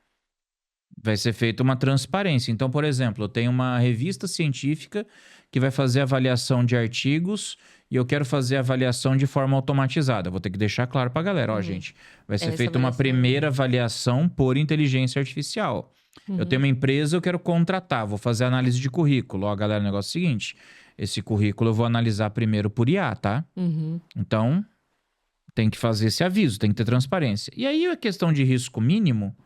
Vai ser feita uma transparência. Então, por exemplo, eu tenho uma revista científica que vai fazer avaliação de artigos e eu quero fazer a avaliação de forma automatizada. Vou ter que deixar claro para a galera, gente, vai ser feita uma primeira avaliação por inteligência artificial. Eu tenho uma empresa, eu quero contratar, vou fazer análise de currículo. Galera, o negócio é o seguinte, esse currículo eu vou analisar primeiro por IA, tá? Então, tem que fazer esse aviso, tem que ter transparência. E aí a questão de risco mínimo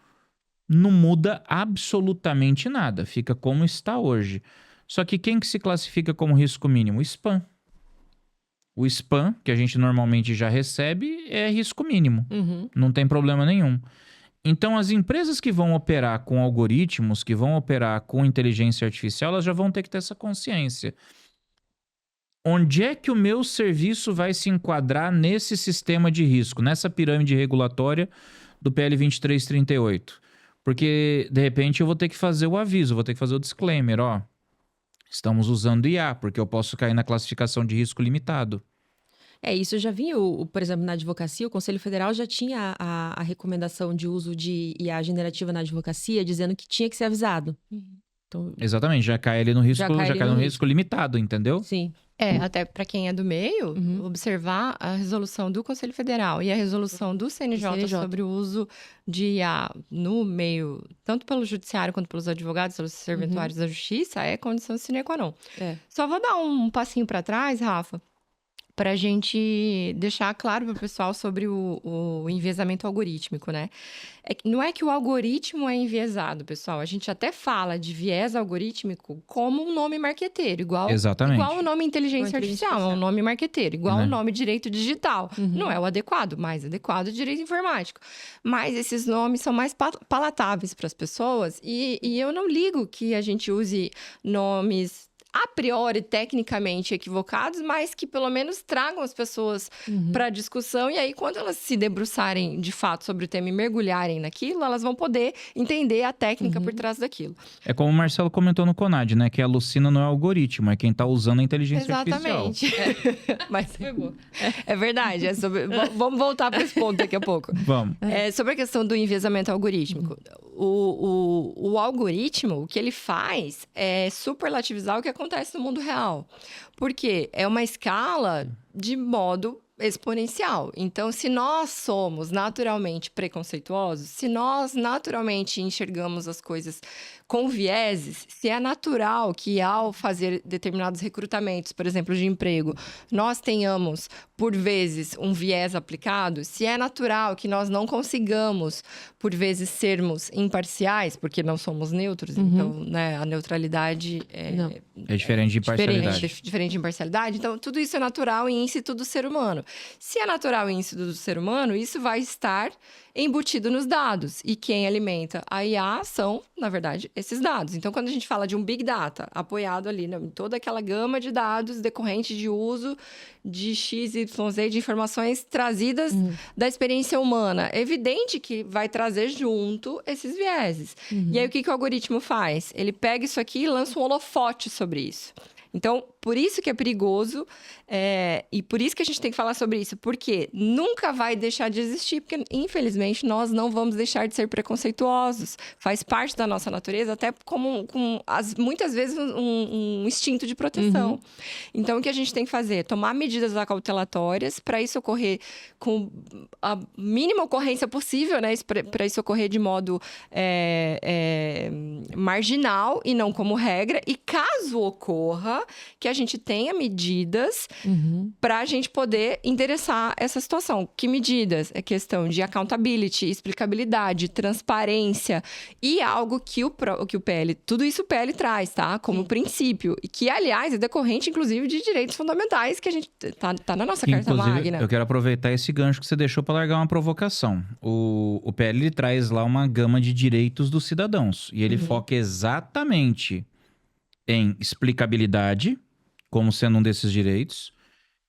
não muda absolutamente nada, fica como está hoje. Só que quem que se classifica como risco mínimo? O spam. O spam, que a gente normalmente já recebe, é risco mínimo. Não tem problema nenhum. Então, as empresas que vão operar com algoritmos, que vão operar com inteligência artificial, elas já vão ter que ter essa consciência. Onde é que o meu serviço vai se enquadrar nesse sistema de risco, nessa pirâmide regulatória do PL 2338? Porque, de repente, eu vou ter que fazer o aviso, vou ter que fazer o disclaimer, estamos usando IA, porque eu posso cair na classificação de risco limitado. Isso já vinha, por exemplo, na advocacia, o Conselho Federal já tinha a recomendação de uso de IA generativa na advocacia, dizendo que tinha que ser avisado. Então, exatamente, já cai ali no risco, já cai no risco limitado, entendeu? Sim. Até para quem é do meio, observar a resolução do Conselho Federal e a resolução do CNJ sobre o uso de IA no meio, tanto pelo judiciário quanto pelos advogados, pelos serventuários da justiça, é condição sine qua non. Só vou dar um passinho para trás, Rafa, para a gente deixar claro para o pessoal sobre o enviesamento algorítmico, né? Não é que o algoritmo é enviesado, pessoal. A gente até fala de viés algorítmico como um nome marqueteiro, igual o nome inteligência artificial, é um nome marqueteiro, igual o nome direito digital. Não é o adequado, mais adequado é direito informático. Mas esses nomes são mais palatáveis para as pessoas e eu não ligo que a gente use nomes a priori, tecnicamente equivocados, mas que pelo menos tragam as pessoas para discussão. E aí, quando elas se debruçarem de fato sobre o tema e mergulharem naquilo, elas vão poder entender a técnica por trás daquilo. É como o Marcelo comentou no Conad, né? Que a Lucina não é algoritmo, é quem tá usando a inteligência artificial. Exatamente. Mas é verdade. Vamos voltar para esse ponto daqui a pouco. Vamos. Sobre a questão do enviesamento algorítmico. O algoritmo, o que ele faz é superlativizar o que acontece no mundo real. Porque é uma escala de modo exponencial. Então, se nós somos naturalmente preconceituosos, se nós naturalmente enxergamos as coisas com vieses, se é natural que ao fazer determinados recrutamentos, por exemplo, de emprego, nós tenhamos, por vezes, um viés aplicado, se é natural que nós não consigamos, por vezes, sermos imparciais, porque não somos neutros, então, né, a neutralidade é diferente de imparcialidade. Diferente de imparcialidade. Então, tudo isso é natural em íncito do ser humano. Se é natural em íncito do ser humano, isso vai estar embutido nos dados. E quem alimenta a IA são, na verdade, esses dados. Então, quando a gente fala de um Big Data, apoiado ali em toda aquela gama de dados decorrente de uso de X, Y, Z, de informações trazidas da experiência humana, é evidente que vai trazer junto esses vieses. E aí, o que o algoritmo faz? Ele pega isso aqui e lança um holofote sobre isso. Então, por isso que é perigoso e por isso que a gente tem que falar sobre isso. Porque nunca vai deixar de existir, porque, infelizmente, nós não vamos deixar de ser preconceituosos. Faz parte da nossa natureza, até como muitas vezes um instinto de proteção. Então, o que a gente tem que fazer? Tomar medidas acautelatórias para isso ocorrer com a mínima ocorrência possível, né? Para isso ocorrer de modo marginal e não como regra. E caso ocorra, que a gente tenha medidas para a gente poder endereçar essa situação. Que medidas? É questão de accountability, explicabilidade, transparência e algo que o PL... Tudo isso o PL traz, tá? Como princípio. E que, aliás, é decorrente, inclusive, de direitos fundamentais que a gente... Tá na nossa Carta Magna. Eu quero aproveitar esse gancho que você deixou para largar uma provocação. O PL ele traz lá uma gama de direitos dos cidadãos. E ele foca exatamente em explicabilidade, como sendo um desses direitos.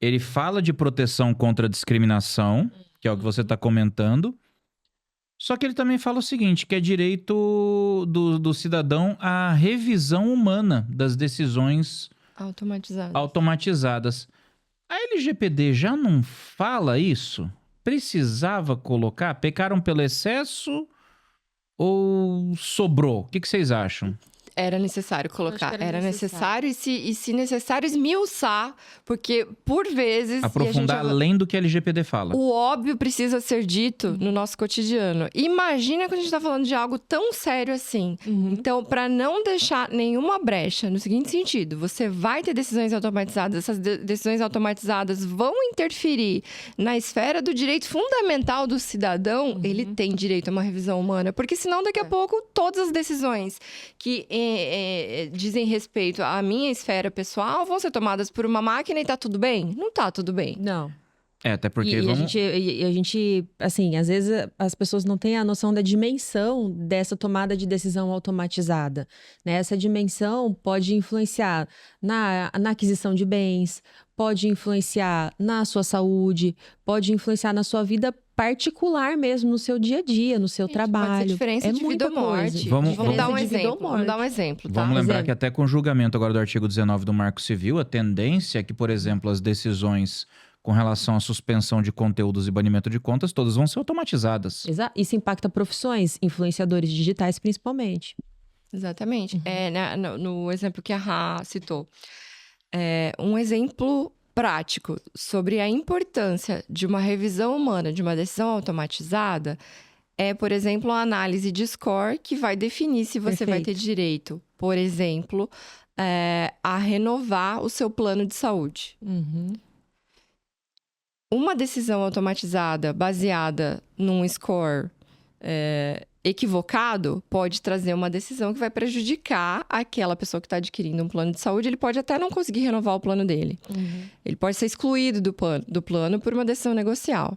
Ele fala de proteção contra a discriminação, que é o que você está comentando. Só que ele também fala o seguinte, que é direito do cidadão à revisão humana das decisões automatizadas. A LGPD já não fala isso? Precisava colocar? Pecaram pelo excesso ou sobrou? O que vocês acham? Era necessário colocar. Era necessário e se necessário, esmiuçar, porque, por vezes... Aprofundar além do que a LGPD fala. O óbvio precisa ser dito no nosso cotidiano. Imagina quando a gente está falando de algo tão sério assim. Então, para não deixar nenhuma brecha, no seguinte sentido, você vai ter decisões automatizadas, essas decisões automatizadas vão interferir na esfera do direito fundamental do cidadão, ele tem direito a uma revisão humana, porque senão, daqui a pouco, todas as decisões que dizem respeito à minha esfera pessoal vão ser tomadas por uma máquina e tá tudo bem? Não tá tudo bem. Não. Até porque a gente, assim, às vezes as pessoas não têm a noção da dimensão dessa tomada de decisão automatizada, né? Essa dimensão pode influenciar na aquisição de bens, pode influenciar na sua saúde, pode influenciar na sua vida particular mesmo, no seu dia a dia, no seu trabalho. Pode ser diferença de vida ou morte. Vamos dar um exemplo. Vamos dar um exemplo, tá? Vamos lembrar que até com o julgamento agora do artigo 19 do Marco Civil, a tendência é que, por exemplo, as decisões com relação à suspensão de conteúdos e banimento de contas, todas vão ser automatizadas. Exato. Isso impacta profissões, influenciadores digitais principalmente. Exatamente. No exemplo que a Rá citou. Um exemplo prático sobre a importância de uma revisão humana, de uma decisão automatizada, é, por exemplo, a análise de score que vai definir se você vai ter direito, por exemplo, a renovar o seu plano de saúde. Uma decisão automatizada baseada num score equivocado pode trazer uma decisão que vai prejudicar aquela pessoa que está adquirindo um plano de saúde. Ele pode até não conseguir renovar o plano dele. Ele pode ser excluído do plano por uma decisão negocial.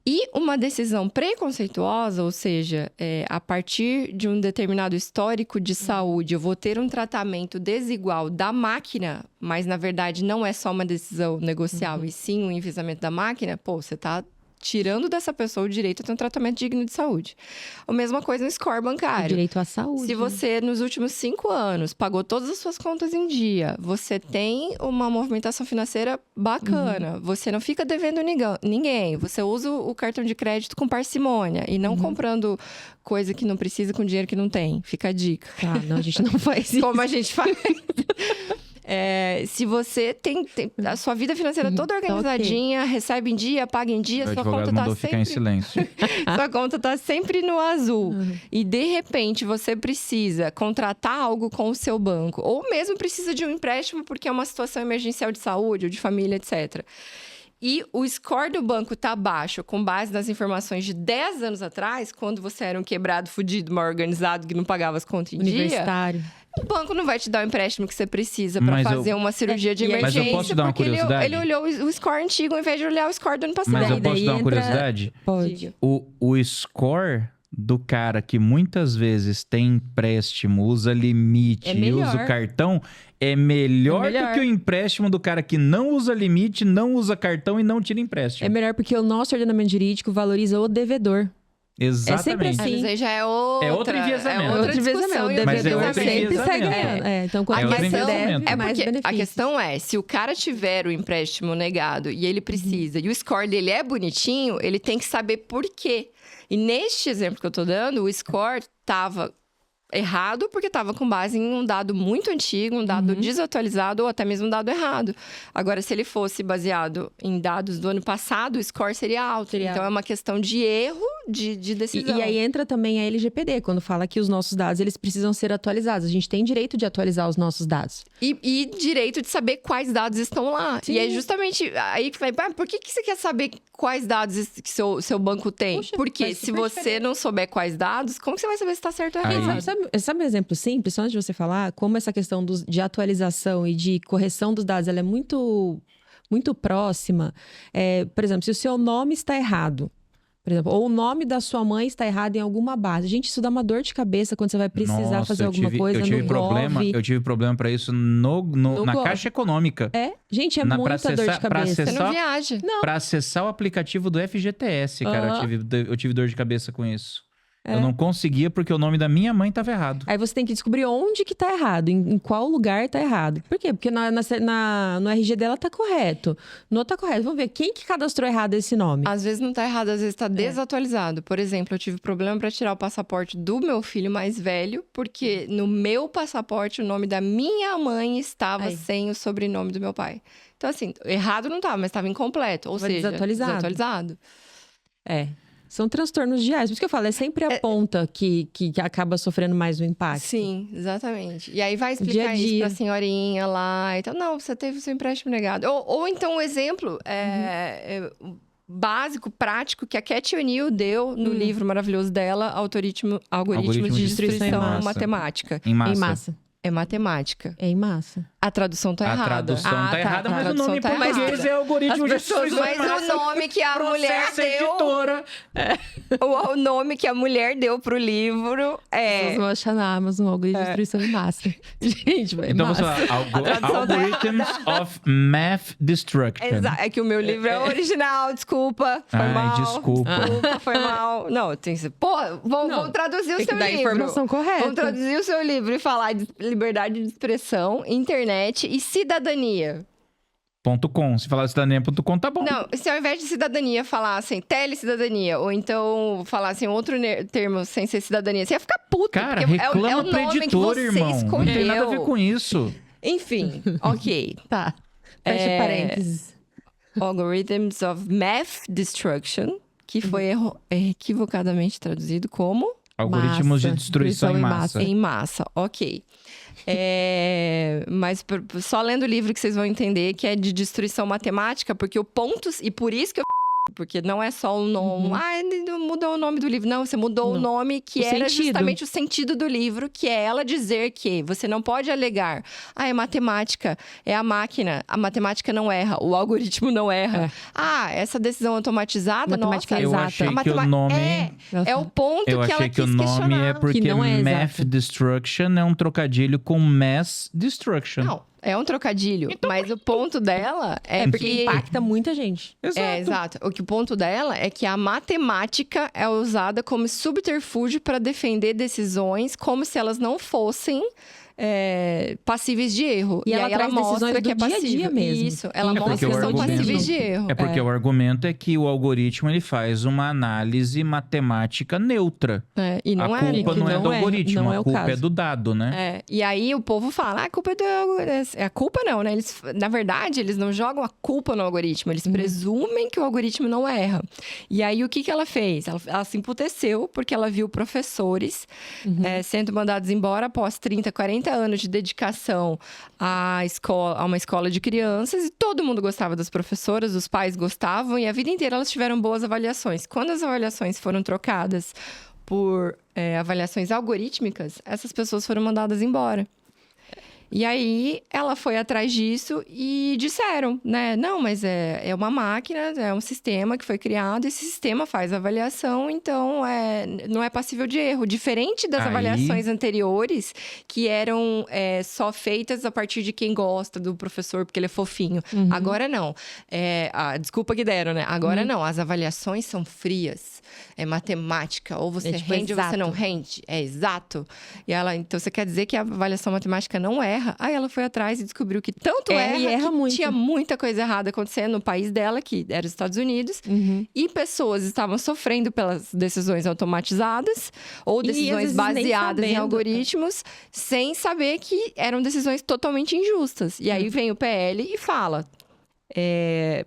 E uma decisão preconceituosa, ou seja, a partir de um determinado histórico de saúde, eu vou ter um tratamento desigual da máquina, mas na verdade não é só uma decisão negocial, e sim um enviesamento da máquina, pô, você está tirando dessa pessoa o direito a ter um tratamento digno de saúde. A mesma coisa no score O bancário. direito à saúde. Se você, nos últimos 5 anos, pagou todas as suas contas em dia, você tem uma movimentação financeira bacana, você não fica devendo ninguém, você usa o cartão de crédito com parcimônia e não comprando coisa que não precisa com dinheiro que não tem. Fica a dica. Tá, não, a gente não faz isso. Como a gente faz. Se você tem a sua vida financeira toda organizadinha, recebe em dia, paga em dia, O sua advogado conta tá mandou sempre... ficar em silêncio. Sua conta tá sempre no azul. E, de repente, você precisa contratar algo com o seu banco. Ou mesmo precisa de um empréstimo porque é uma situação emergencial de saúde ou de família, etc. E o score do banco tá baixo, com base nas informações de 10 anos atrás, quando você era um quebrado, fudido, mal organizado, que não pagava as contas em dia... Universitário. O banco não vai te dar o empréstimo que você precisa para fazer uma cirurgia de Mas eu emergência. posso dar uma porque curiosidade? ele olhou o score antigo ao invés de olhar o score do ano passado. Mas eu daí posso dar uma entra- curiosidade? Pode. O score do cara que muitas vezes tem empréstimo, usa limite É e melhor. usa o cartão, é melhor É melhor. do que o empréstimo do cara que não usa limite, não usa cartão e não tira empréstimo. É melhor porque o nosso ordenamento jurídico valoriza o devedor. Exatamente. sempre assim. Mas aí já é outra. É outro enviesamento. É outra Outro discussão. enviesamento. e O Mas é devedor outro sempre sai enviesamento. ganhando. Então, quando É outro você enviesamento. deve, É mais porque a benefício. questão é, se o cara tiver o empréstimo negado e ele precisa, e o score dele é bonitinho, ele tem que saber por quê. E neste exemplo que eu tô dando, o score tava errado porque estava com base em um dado muito antigo, um dado desatualizado ou até mesmo um dado errado. Agora, se ele fosse baseado em dados do ano passado, o score seria alto. Seria Então, alto. é uma questão de erro de decisão. E aí entra também a LGPD, quando fala que os nossos dados eles precisam ser atualizados. A gente tem direito de atualizar os nossos dados. E direito de saber quais dados estão lá. Sim. E é justamente aí que vai... Por que você quer saber quais dados que seu banco tem? Poxa, Porque faz se super você diferença. não souber quais dados, como que você vai saber se está certo ou Aí- errado? Sabe um exemplo simples, só antes de você falar, como essa questão de atualização e de correção dos dados, ela é muito, muito próxima. Por exemplo, se o seu nome está errado, por exemplo, ou o nome da sua mãe está errado em alguma base. Gente, isso dá uma dor de cabeça quando você vai precisar Nossa, fazer eu alguma tive, coisa eu tive no problema, Gov. eu tive problema para isso No na Gov. Caixa Econômica. Gente, é Pra muita dor acessar- de pra cabeça. Você não Só- viaja. Para acessar o aplicativo do FGTS, cara, eu tive dor de cabeça com isso. Eu não conseguia porque o nome da minha mãe estava errado. Aí você tem que descobrir onde que tá errado, em qual lugar tá errado. Por quê? Porque no RG dela tá correto. No outro tá correto. Vamos ver, quem que cadastrou errado esse nome? Às vezes não tá errado, às vezes tá desatualizado. Por exemplo, eu tive problema para tirar o passaporte do meu filho mais velho, porque no meu passaporte o nome da minha mãe estava Aí. sem o sobrenome do meu pai. Então, assim, errado não tava, mas estava incompleto. Ou Tava seja, desatualizado. São transtornos diários. Por isso que eu falo, é sempre a ponta que acaba sofrendo mais o impacto. Sim, exatamente. E aí vai Dia a explicar isso dia. pra senhorinha lá. Então, não, você teve o seu empréstimo negado. Ou então, um exemplo básico, prático, que a Cat O'Neill deu no livro maravilhoso dela, Algoritmos de Destruição Matemática. Em massa. Em massa. É matemática. É em massa. A tradução tá A errada. tradução Ah, tá tá, errada, tá. mas A o nome em tradução tá português errada. é algoritmo de As pessoas- destruição em Mas massa. o nome que a mulher Processo deu... editora. O nome que a mulher deu pro livro Vocês vão achar na Amazon algoritmo de destruição em massa. Gente, vai Então você massa. fala tradução tá Algorithms of Math Destruction. É que o meu livro é original, desculpa. Foi Ai, mal. desculpa. Desculpa, foi mal. Não, tem que ser. Pô, vamos traduzir o Tem que seu dar a livro. informação correta. Vamos traduzir o seu livro e falar de liberdade de expressão, internet e cidadania. .com. Se falar cidadania.com, tá bom. Não, se ao invés de cidadania falassem telecidadania, ou então falassem outro termo sem ser cidadania, você ia ficar puta. Cara, porque reclama é o pro nome que editor, você irmão. escolheu. Não tem nada a ver com isso. Enfim, ok. Tá. Fecha parênteses. Algorithms of Math Destruction, que foi equivocadamente traduzido como Algoritmos de Massa. destruição em massa. em massa. Ok. Mas só lendo o livro que vocês vão entender que é de destruição matemática, porque o ponto... E por isso que eu porque não é só o nome. Mudou o nome do livro. Não, você mudou o nome que era justamente o sentido do livro, que é ela dizer que você não pode alegar. É matemática, é a máquina. A matemática não erra, o algoritmo não erra. Essa decisão automatizada, matemática nossa... Eu achei que o nome... É o ponto que ela quis questionar. Eu achei que o nome é porque Math Destruction é um trocadilho com Mass Destruction. Não, é um trocadilho. Então, mas o ponto dela é porque impacta muita gente. Exato. O ponto dela é que a matemática é usada como subterfúgio para defender decisões como se elas não fossem passíveis de erro. E aí ela mostra que é passível. Dia a dia mesmo. Isso, ela mostra que são passíveis de erro. É porque o argumento é que o algoritmo ele faz uma análise matemática neutra. E não a culpa não é do algoritmo, a culpa caso. É do dado, né? E aí o povo fala, a culpa é do algoritmo. A culpa não, né? Na verdade, eles não jogam a culpa no algoritmo, eles presumem que o algoritmo não erra. E aí o que ela fez? Ela se emputeceu porque ela viu professores sendo mandados embora após 30, 40 anos de dedicação a uma escola de crianças, e todo mundo gostava das professoras, os pais gostavam, e a vida inteira elas tiveram boas avaliações. Quando as avaliações foram trocadas por avaliações algorítmicas, essas pessoas foram mandadas embora. E aí, ela foi atrás disso e disseram, né? Não, mas é uma máquina, é um sistema que foi criado, esse sistema faz avaliação, então não é passível de erro. Diferente das avaliações anteriores, que eram só feitas a partir de quem gosta do professor, porque ele é fofinho. Agora não. Desculpa que deram, né? Agora não. As avaliações são frias. É matemática. Ou você rende ou você não rende. É exato. E então você quer dizer que a avaliação matemática não erra? Aí ela foi atrás e descobriu que tanto erra que muito. Tinha muita coisa errada acontecendo no país dela, que era os Estados Unidos. E pessoas estavam sofrendo pelas decisões automatizadas ou decisões baseadas em algoritmos, sem saber que eram decisões totalmente injustas. E aí vem o PL e fala...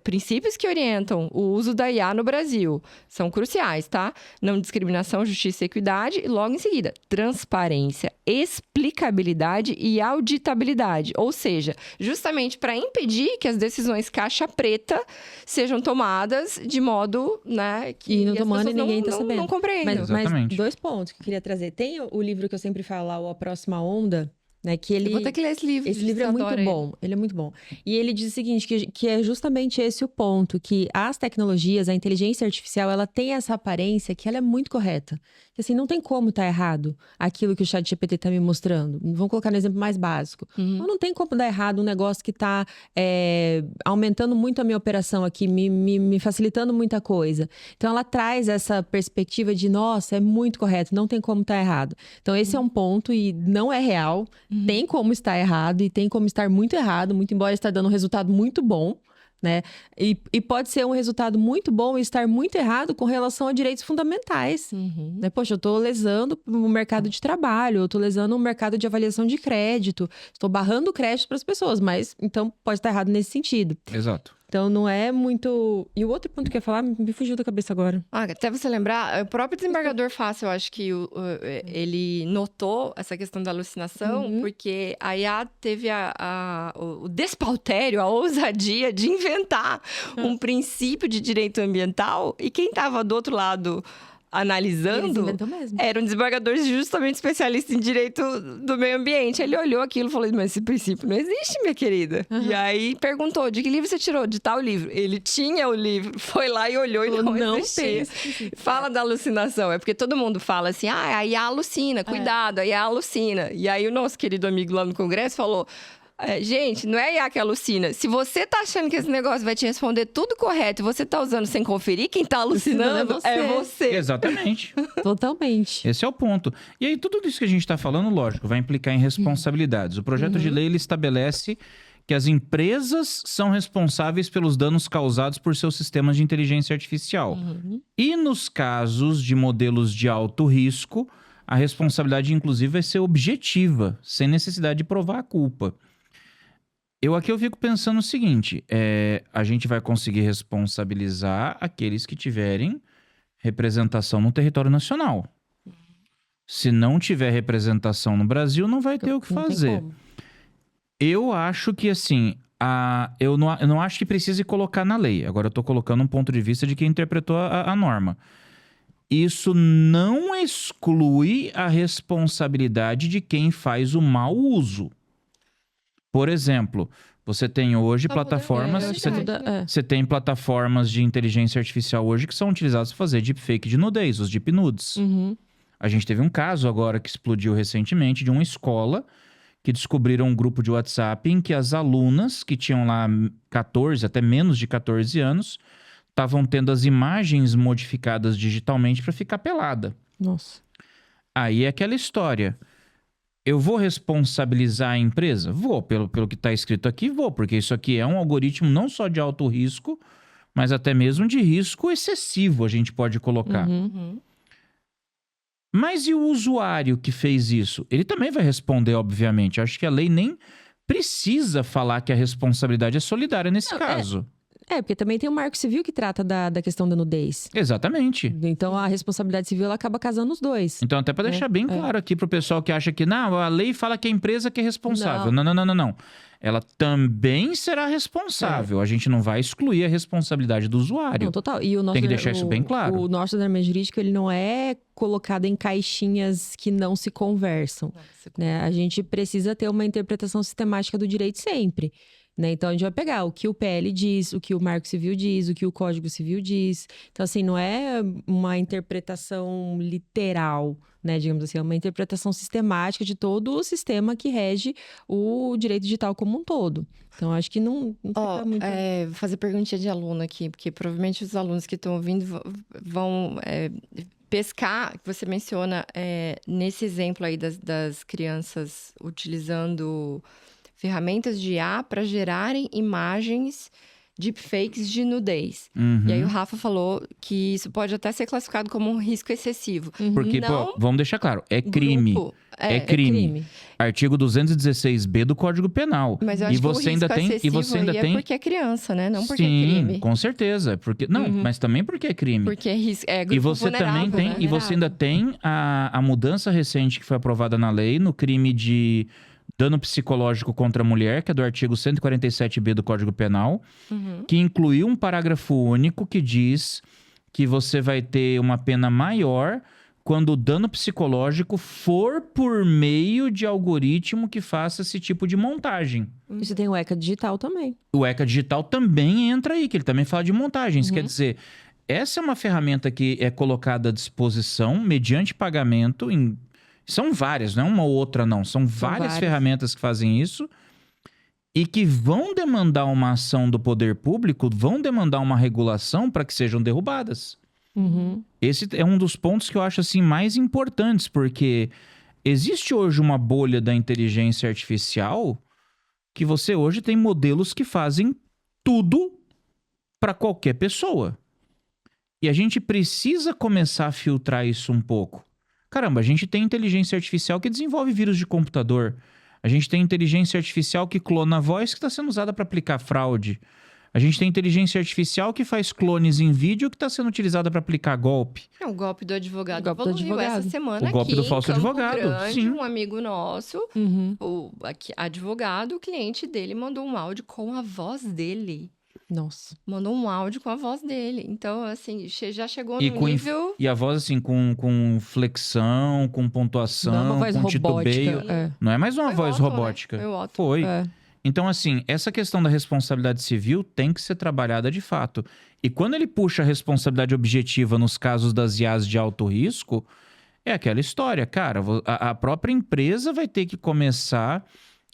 princípios que orientam o uso da IA no Brasil são cruciais, tá? Não discriminação, justiça e equidade. E logo em seguida, transparência, explicabilidade e auditabilidade. Ou seja, justamente para impedir que as decisões caixa preta sejam tomadas de modo, né, que e não tomando e ninguém está sabendo. Não compreendem. Mas 2 pontos que eu queria trazer. Tem o livro que eu sempre falo lá, A Próxima Onda, né, que ele... Eu vou ter que ler esse livro. Esse livro é muito bom. Ele é muito bom. E ele diz o seguinte, que é justamente esse o ponto, que as tecnologias, a inteligência artificial, ela tem essa aparência que ela é muito correta. Que assim, não tem como estar errado aquilo que o ChatGPT está me mostrando. Vamos colocar no exemplo mais básico. Não tem como dar errado um negócio que está aumentando muito a minha operação aqui, me facilitando muita coisa. Então, ela traz essa perspectiva de, nossa, é muito correto, não tem como estar errado. Então, esse é um ponto e não é real. Tem como estar errado e tem como estar muito errado, muito embora está dando um resultado muito bom, né? E pode ser um resultado muito bom e estar muito errado com relação a direitos fundamentais. Né? Poxa, eu estou lesando o mercado de trabalho, eu estou lesando o mercado de avaliação de crédito, estou barrando o crédito para as pessoas, mas então pode estar errado nesse sentido. Exato. Então, não é muito... E o outro ponto que eu ia falar me fugiu da cabeça agora. Até você lembrar, o próprio desembargador Fácil, eu acho que ele notou essa questão da alucinação, porque a IA teve o despautério, a ousadia de inventar um princípio de direito ambiental, e quem estava do outro lado... analisando, era um desembargador justamente especialista em direito do meio ambiente. Ele olhou aquilo e falou, mas esse princípio não existe, minha querida. E aí perguntou, de que livro você tirou? De tal livro. Ele tinha o livro, foi lá e olhou e não existia. Fala da alucinação, é porque todo mundo fala assim, a IA alucina, cuidado, a IA alucina. E aí o nosso querido amigo lá no Congresso falou... gente, não é a IA que alucina. Se você tá achando que esse negócio vai te responder tudo correto e você tá usando sem conferir, quem tá alucinando é você. Exatamente. Totalmente. Esse é o ponto. E aí, tudo isso que a gente tá falando, lógico, vai implicar em responsabilidades. O projeto de lei, ele estabelece que as empresas são responsáveis pelos danos causados por seus sistemas de inteligência artificial. E nos casos de modelos de alto risco, a responsabilidade, inclusive, vai ser objetiva, sem necessidade de provar a culpa. Aqui eu fico pensando o seguinte, a gente vai conseguir responsabilizar aqueles que tiverem representação no território nacional. Se não tiver representação no Brasil, não vai ter o que fazer. Eu acho que, assim, eu não acho que precise colocar na lei. Agora eu tô colocando um ponto de vista de quem interpretou a norma. Isso não exclui a responsabilidade de quem faz o mau uso. Por exemplo, você tem hoje plataformas... Você tem plataformas de inteligência artificial hoje que são utilizadas para fazer deepfake de nudez, os deep nudes. A gente teve um caso agora que explodiu recentemente de uma escola que descobriram um grupo de WhatsApp em que as alunas que tinham lá 14, até menos de 14 anos, estavam tendo as imagens modificadas digitalmente para ficar pelada. Nossa. Aí é aquela história. Eu vou responsabilizar a empresa? Vou, pelo que está escrito aqui, vou, porque isso aqui é um algoritmo não só de alto risco, mas até mesmo de risco excessivo, a gente pode colocar. Mas e o usuário que fez isso? Ele também vai responder, obviamente. Acho que a lei nem precisa falar que a responsabilidade é solidária nesse caso. Porque também tem o Marco Civil que trata da questão da nudez. Exatamente. Então, a responsabilidade civil ela acaba casando os dois. Então, até para deixar bem claro aqui pro pessoal que acha que não, a lei fala que é a empresa que é responsável. Não. Ela também será responsável. A gente não vai excluir a responsabilidade do usuário. Não, total. E o nosso, tem que deixar isso bem claro. O nosso ordenamento jurídico, ele não é colocado em caixinhas que não se conversam. Né? A gente precisa ter uma interpretação sistemática do direito sempre. Né? Então, a gente vai pegar o que o PL diz, o que o Marco Civil diz, o que o Código Civil diz. Então, assim, não é uma interpretação literal, né? Digamos assim, é uma interpretação sistemática de todo o sistema que rege o direito digital como um todo. Então, acho que não fica muito... Vou fazer perguntinha de aluno aqui, porque provavelmente os alunos que estão ouvindo vão pescar, que você menciona nesse exemplo aí das crianças utilizando... ferramentas de IA para gerarem imagens deepfakes de nudez. E aí o Rafa falou que isso pode até ser classificado como um risco excessivo. Porque, vamos deixar claro, é crime. É crime. Artigo 216B do Código Penal. Mas eu acho que o risco excessivo é porque é criança, né? Não porque é crime. Sim, com certeza. Porque, mas também porque é crime. Porque é grupo e você também tem, né? E você ainda tem a mudança recente que foi aprovada na lei no crime de dano psicológico contra a mulher, que é do artigo 147B do Código Penal, que incluiu um parágrafo único que diz que você vai ter uma pena maior quando o dano psicológico for por meio de algoritmo que faça esse tipo de montagem. Isso tem o ECA digital também. O ECA digital também entra aí, que ele também fala de montagens. Quer dizer, essa é uma ferramenta que é colocada à disposição mediante pagamento em... São várias, não é uma ou outra, não. São várias ferramentas que fazem isso e que vão demandar uma ação do poder público, vão demandar uma regulação para que sejam derrubadas. Esse é um dos pontos que eu acho assim, mais importantes, porque existe hoje uma bolha da inteligência artificial que você hoje tem modelos que fazem tudo para qualquer pessoa. E a gente precisa começar a filtrar isso um pouco. Caramba, a gente tem inteligência artificial que desenvolve vírus de computador. A gente tem inteligência artificial que clona a voz que está sendo usada para aplicar fraude. A gente tem inteligência artificial que faz clones em vídeo que está sendo utilizada para aplicar golpe. O golpe do advogado evoluiu essa semana. O golpe do falso advogado. Grande, sim. Um amigo nosso, o advogado, o cliente dele mandou um áudio com a voz dele. Nossa. Mandou um áudio com a voz dele. Então, assim, já chegou no nível... E a voz, assim, com flexão, com pontuação, não é uma voz com titubeio. robótica. Não é mais uma voz robótica. Né? Foi. Então, assim, essa questão da responsabilidade civil tem que ser trabalhada de fato. E quando ele puxa a responsabilidade objetiva nos casos das IAs de alto risco, é aquela história. Cara, a própria empresa vai ter que começar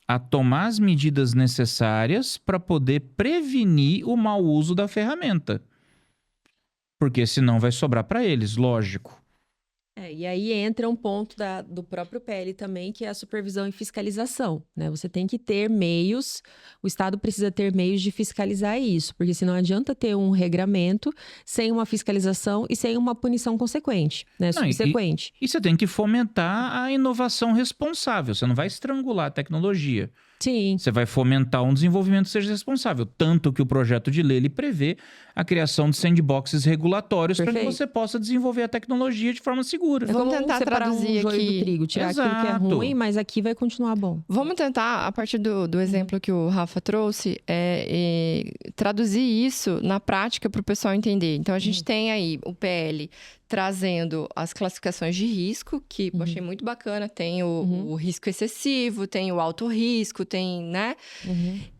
a tomar as medidas necessárias para poder prevenir o mau uso da ferramenta. Porque senão vai sobrar para eles, lógico. E aí entra um ponto do próprio PL também, que é a supervisão e fiscalização, né? Você tem que ter meios, o Estado precisa ter meios de fiscalizar isso, porque senão adianta ter um regramento sem uma fiscalização e sem uma punição consequente, né? Subsequente. E você tem que fomentar a inovação responsável, você não vai estrangular a tecnologia. Sim. Você vai fomentar um desenvolvimento que seja responsável. Tanto que o projeto de lei ele prevê a criação de sandboxes regulatórios para que Perfeito. você possa desenvolver a tecnologia de forma segura. Vamos tentar separar traduzir um joio aqui. do trigo, tirar aquilo que é Exato. ruim, mas aqui vai continuar bom. Vamos tentar, a partir do exemplo que o Rafa trouxe, traduzir isso na prática para o pessoal entender. Então, a gente tem aí o PL trazendo as classificações de risco, que eu achei muito bacana. Tem o risco excessivo, tem o alto risco, tem, né?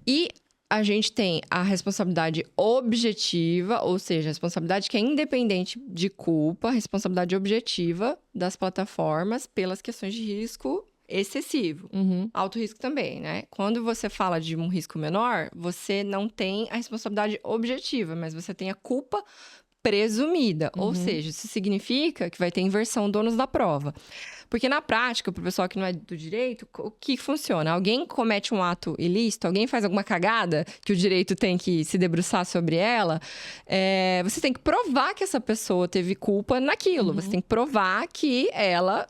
E a gente tem a responsabilidade objetiva, ou seja, a responsabilidade que é independente de culpa, a responsabilidade objetiva das plataformas pelas questões de risco excessivo. Alto risco também, né? Quando você fala de um risco menor, você não tem a responsabilidade objetiva, mas você tem a culpa presumida. Ou seja, isso significa que vai ter inversão do ônus da prova. Porque na prática, para o pessoal que não é do direito, o que funciona? Alguém comete um ato ilícito, alguém faz alguma cagada que o direito tem que se debruçar sobre ela, você tem que provar que essa pessoa teve culpa naquilo. Você tem que provar que ela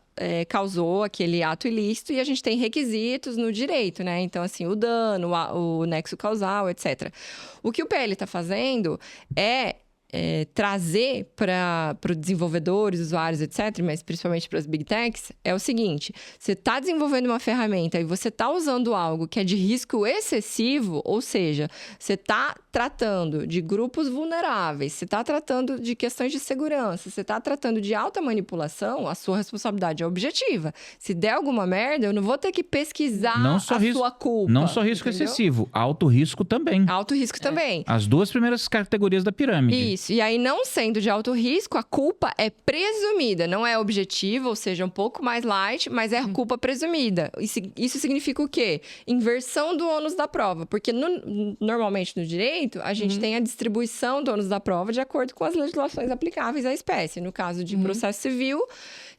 causou aquele ato ilícito e a gente tem requisitos no direito, né? Então, assim, o dano, o nexo causal, etc. O que o PL está fazendo é trazer para os desenvolvedores, usuários, etc., mas principalmente para as big techs, é o seguinte: você está desenvolvendo uma ferramenta e você está usando algo que é de risco excessivo, ou seja, você está tratando de grupos vulneráveis, você está tratando de questões de segurança, você está tratando de alta manipulação, a sua responsabilidade é objetiva. Se der alguma merda, eu não vou ter que pesquisar sua culpa. Não só risco excessivo, alto risco também. Alto risco também. As duas primeiras categorias da pirâmide. Isso. E aí, não sendo de alto risco, a culpa é presumida. Não é objetiva, ou seja, um pouco mais light, mas é culpa presumida. Isso significa o quê? Inversão do ônus da prova. Porque, normalmente, no direito, a gente tem a distribuição do ônus da prova de acordo com as legislações aplicáveis à espécie. No caso de processo civil,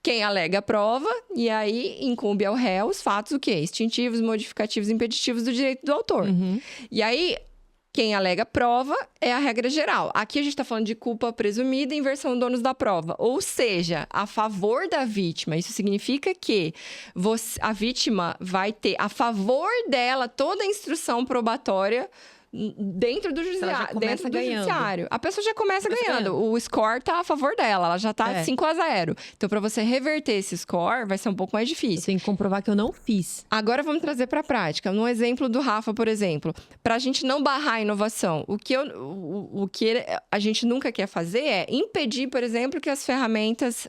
quem alega a prova, e aí incumbe ao réu os fatos, o quê? Extintivos, modificativos, impeditivos do direito do autor. E aí, quem alega prova é a regra geral. Aqui a gente está falando de culpa presumida e inversão do ônus da prova. Ou seja, a favor da vítima. Isso significa que a vítima vai ter a favor dela toda a instrução probatória dentro do judiciário. A pessoa já começa ganhando. O score tá a favor dela, ela já tá 5-0. Então, para você reverter esse score, vai ser um pouco mais difícil. Eu tenho que comprovar que eu não fiz. Agora, vamos trazer para a prática. No exemplo do Rafa, por exemplo, para a gente não barrar a inovação, o que a gente nunca quer fazer é impedir, por exemplo, que as ferramentas,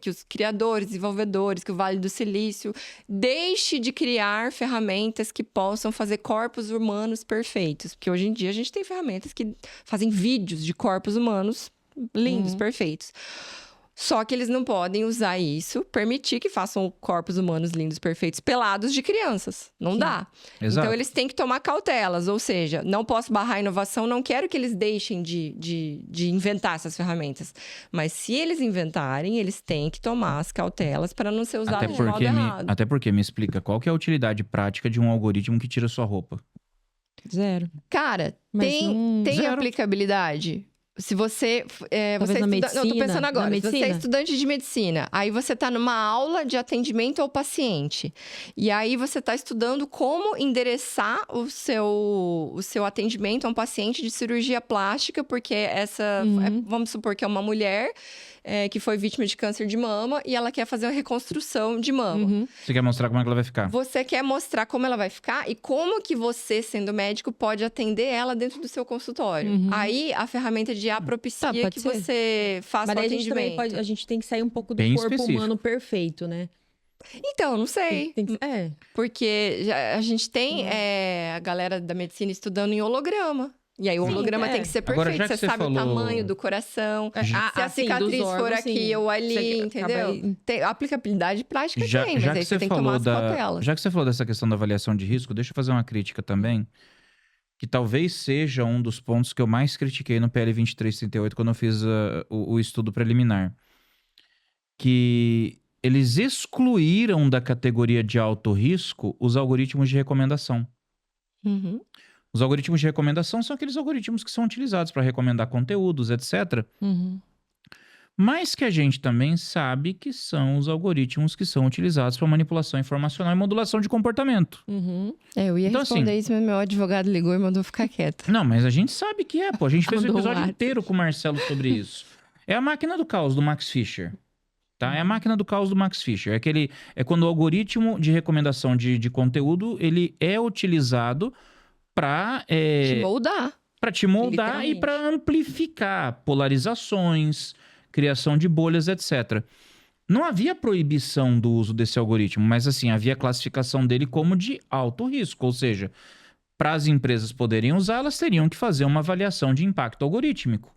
que os criadores, desenvolvedores, que o Vale do Silício deixe de criar ferramentas que possam fazer corpos humanos perfeitos. Porque hoje em dia a gente tem ferramentas que fazem vídeos de corpos humanos lindos, perfeitos. Só que eles não podem usar isso, permitir que façam corpos humanos lindos, perfeitos, pelados de crianças. Não dá. Exato. Então, eles têm que tomar cautelas. Ou seja, não posso barrar a inovação, não quero que eles deixem de inventar essas ferramentas. Mas se eles inventarem, eles têm que tomar as cautelas para não ser usados de modo errado. Até porque me explica qual que é a utilidade prática de um algoritmo que tira sua roupa. Zero. Cara, Mas tem zero. aplicabilidade. Se você Talvez na medicina. Não, tô pensando agora. Na Se você é medicina? estudante de medicina, aí você tá numa aula de atendimento ao paciente. E aí você tá estudando como endereçar o seu atendimento a um paciente de cirurgia plástica, porque vamos supor que é uma mulher que foi vítima de câncer de mama e ela quer fazer uma reconstrução de mama. Você quer mostrar como é que ela vai ficar? Você quer mostrar como ela vai ficar e como que você, sendo médico, pode atender ela dentro do seu consultório. Aí, a ferramenta de IA propicia pode que ser. você faça Mas o daí a gente também atendimento. a gente tem que sair um pouco do Bem corpo específico. humano perfeito, né? Então, não sei. Porque a gente tem a galera da medicina estudando em holograma. E aí, o holograma tem que ser Agora, perfeito. já que Você você sabe falou- o tamanho do coração. Se a sim, cicatriz dos for órgãos, aqui sim. ou ali, Você entendeu? acaba- Tem aplicabilidade prática tem, mas Já aí que você tem que tomar as cautelas. já que você falou dessa questão da avaliação de risco, deixa eu fazer uma crítica também, que talvez seja um dos pontos que eu mais critiquei no PL 2338 quando eu fiz o estudo preliminar. Que eles excluíram da categoria de alto risco os algoritmos de recomendação. Uhum. Os algoritmos de recomendação são aqueles algoritmos que são utilizados para recomendar conteúdos, etc. mas que a gente também sabe que são os algoritmos que são utilizados para manipulação informacional e modulação de comportamento. Uhum. Eu ia Então, responder assim, isso, mas meu advogado ligou e mandou ficar quieto. Não, mas a gente sabe que pô. A gente fez um Mandou um episódio WhatsApp. inteiro com o Marcelo sobre isso. É a máquina do caos do Max Fischer. Tá? É a máquina do caos do Max Fischer. É quando o algoritmo de recomendação de conteúdo ele é utilizado para Te moldar. te moldar e Literalmente. para amplificar polarizações, criação de bolhas, etc. Não havia proibição do uso desse algoritmo, mas assim, havia classificação dele como de alto risco, ou seja, para as empresas poderem usar, elas teriam que fazer uma avaliação de impacto algorítmico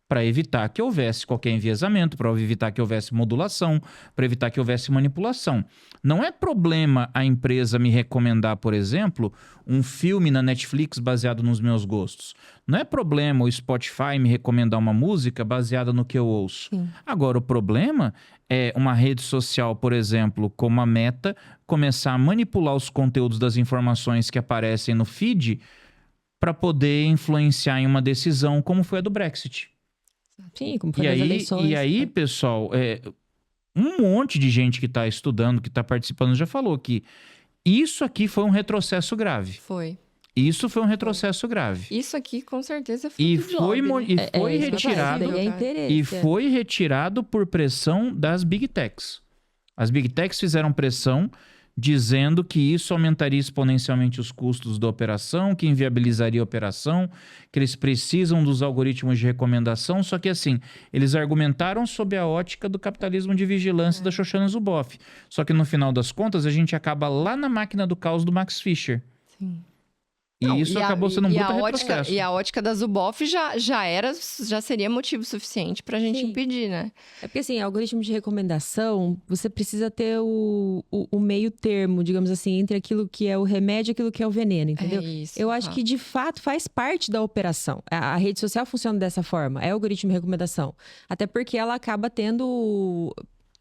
para evitar que houvesse qualquer enviesamento, para evitar que houvesse modulação, para evitar que houvesse manipulação. Não é problema a empresa me recomendar, por exemplo, um filme na Netflix baseado nos meus gostos. Não é problema o Spotify me recomendar uma música baseada no que eu ouço. Sim. Agora, o problema é uma rede social, por exemplo, como a Meta, começar a manipular os conteúdos das informações que aparecem no feed para poder influenciar em uma decisão como foi a do Brexit. Sim, como foi nas eleições. E aí, pessoal, um monte de gente que está estudando, que está participando, já falou que isso aqui foi um retrocesso grave. Foi. Isso foi um retrocesso grave. Isso aqui, com certeza, foi E do foi, lobby, né? e foi isso que eu falo, retirado. isso daí é interesse. E foi retirado por pressão das Big Techs. As Big Techs fizeram pressão dizendo que isso aumentaria exponencialmente os custos da operação, que inviabilizaria a operação, que eles precisam dos algoritmos de recomendação, só que assim, eles argumentaram sob a ótica do capitalismo de vigilância da Shoshana Zuboff. Só que no final das contas, a gente acaba lá na máquina do caos do Max Fischer. Sim. E Não, isso acabou sendo um bruto retrocesso. E a ótica da Zuboff já seria motivo suficiente pra gente Sim. impedir, né? É porque, assim, algoritmo de recomendação, você precisa ter o meio termo, digamos assim, entre aquilo que é o remédio e aquilo que é o veneno, entendeu? É isso. Eu acho que, de fato, faz parte da operação. A rede social funciona dessa forma, é algoritmo de recomendação. Até porque ela acaba tendo...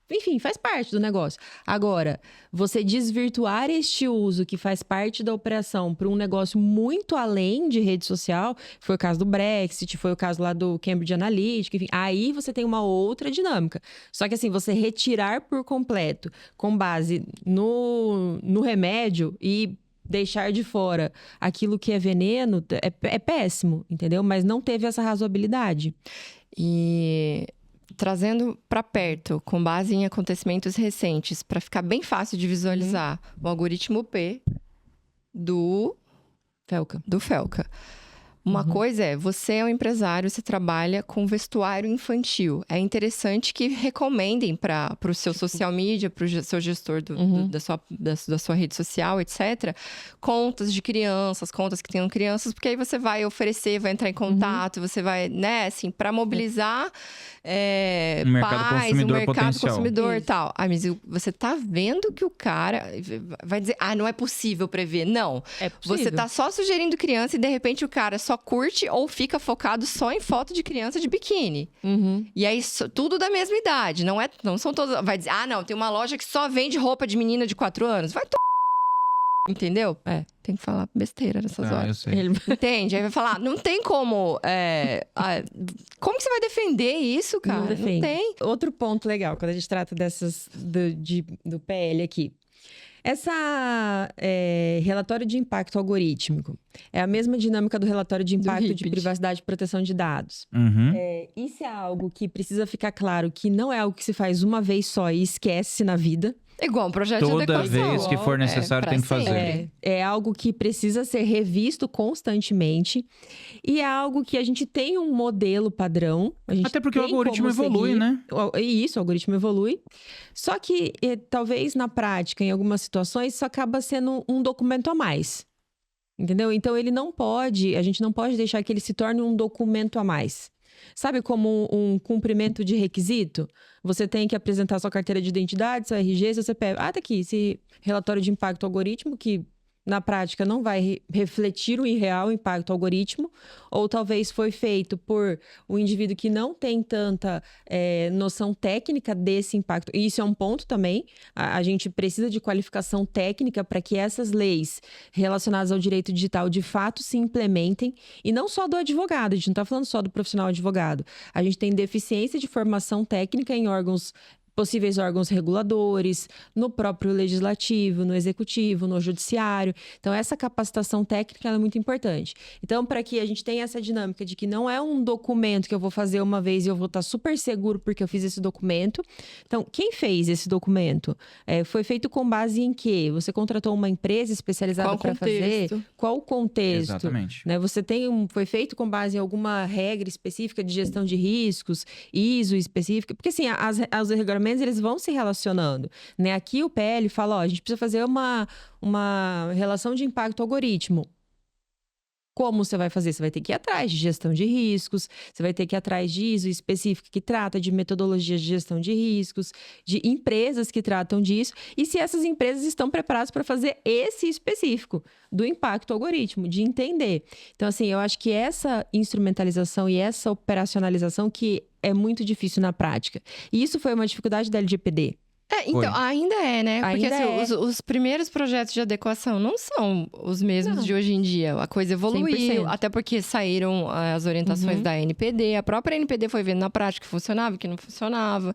Enfim, faz parte do negócio. Agora, você desvirtuar este uso que faz parte da operação para um negócio muito além de rede social, foi o caso do Brexit, foi o caso lá do Cambridge Analytica, enfim, aí você tem uma outra dinâmica. Só que assim, você retirar por completo com base no remédio e deixar de fora aquilo que é veneno é péssimo, entendeu? Mas não teve essa razoabilidade. E trazendo para perto, com base em acontecimentos recentes, para ficar bem fácil de visualizar, o algoritmo P do Felca. Uma coisa é, você é um empresário, você trabalha com vestuário infantil. É interessante que recomendem para o seu social media, para o seu gestor da sua rede social, etc., contas de crianças, contas que tenham crianças, porque aí você vai oferecer, vai entrar em contato, você vai, né, assim, para mobilizar O mercado pais, consumidor o mercado potencial. consumidor e Isso. tal. Ah, mas você tá vendo que o cara vai dizer, não é possível prever. Não. É possível. Você tá só sugerindo criança e de repente o cara só curte ou fica focado só em foto de criança de biquíni. Uhum. E aí, tudo da mesma idade. Não são todas. Vai dizer, não, tem uma loja que só vende roupa de menina de 4 anos. Vai entendeu? Tem que falar besteira nessas Eu horas. sei. Entende? Aí vai falar, não tem como. Como que você vai defender isso, cara? Não defende. tem. Outro ponto legal, quando a gente trata dessas do PL aqui. Essa relatório de impacto algorítmico é a mesma dinâmica do relatório de impacto de RIPD. privacidade e proteção de dados. Uhum. Isso é algo que precisa ficar claro que não é algo que se faz uma vez só e esquece na vida. Igual um projeto de Toda adequação. vez que for necessário, pra tem que fazer. sempre. É algo que precisa ser revisto constantemente. E é algo que a gente tem um modelo padrão. A gente Até porque o tem algoritmo como evolui, seguir. né? Isso, o algoritmo evolui. Só que, talvez na prática, em algumas situações, isso acaba sendo um documento a mais. Entendeu? Então, a gente não pode deixar que ele se torne um documento a mais. Sabe como um cumprimento de requisito? Você tem que apresentar sua carteira de identidade, seu RG, seu CPF. Tá aqui, esse relatório de impacto algoritmo que na prática não vai refletir o real impacto do algoritmo, ou talvez foi feito por um indivíduo que não tem tanta noção técnica desse impacto. E isso é um ponto também. A gente precisa de qualificação técnica para que essas leis relacionadas ao direito digital de fato se implementem, e não só do advogado, a gente não está falando só do profissional advogado. A gente tem deficiência de formação técnica em possíveis órgãos reguladores, no próprio legislativo, no executivo, no judiciário. Então, essa capacitação técnica é muito importante. Então, para que a gente tenha essa dinâmica de que não é um documento que eu vou fazer uma vez e eu vou estar super seguro porque eu fiz esse documento. Então, quem fez esse documento? Foi feito com base em quê? Você contratou uma empresa especializada para fazer? Qual o contexto? Exatamente. Né? Foi feito com base em alguma regra específica de gestão de riscos, ISO específica? Porque, assim, os regulamentos eles vão se relacionando, né? Aqui o PL fala, a gente precisa fazer uma relação de impacto algoritmo. Como você vai fazer? Você vai ter que ir atrás de gestão de riscos, você vai ter que ir atrás de ISO específico que trata de metodologias de gestão de riscos, de empresas que tratam disso, e se essas empresas estão preparadas para fazer esse específico do impacto algoritmo, de entender. Então, assim, eu acho que essa instrumentalização e essa operacionalização que é muito difícil na prática. E isso foi uma dificuldade da LGPD. Então, ainda é, né? Porque assim, os primeiros projetos de adequação não são os mesmos de hoje em dia. A coisa evoluiu, 100%. até porque saíram as orientações da NPD. A própria NPD foi vendo na prática que funcionava e que não funcionava.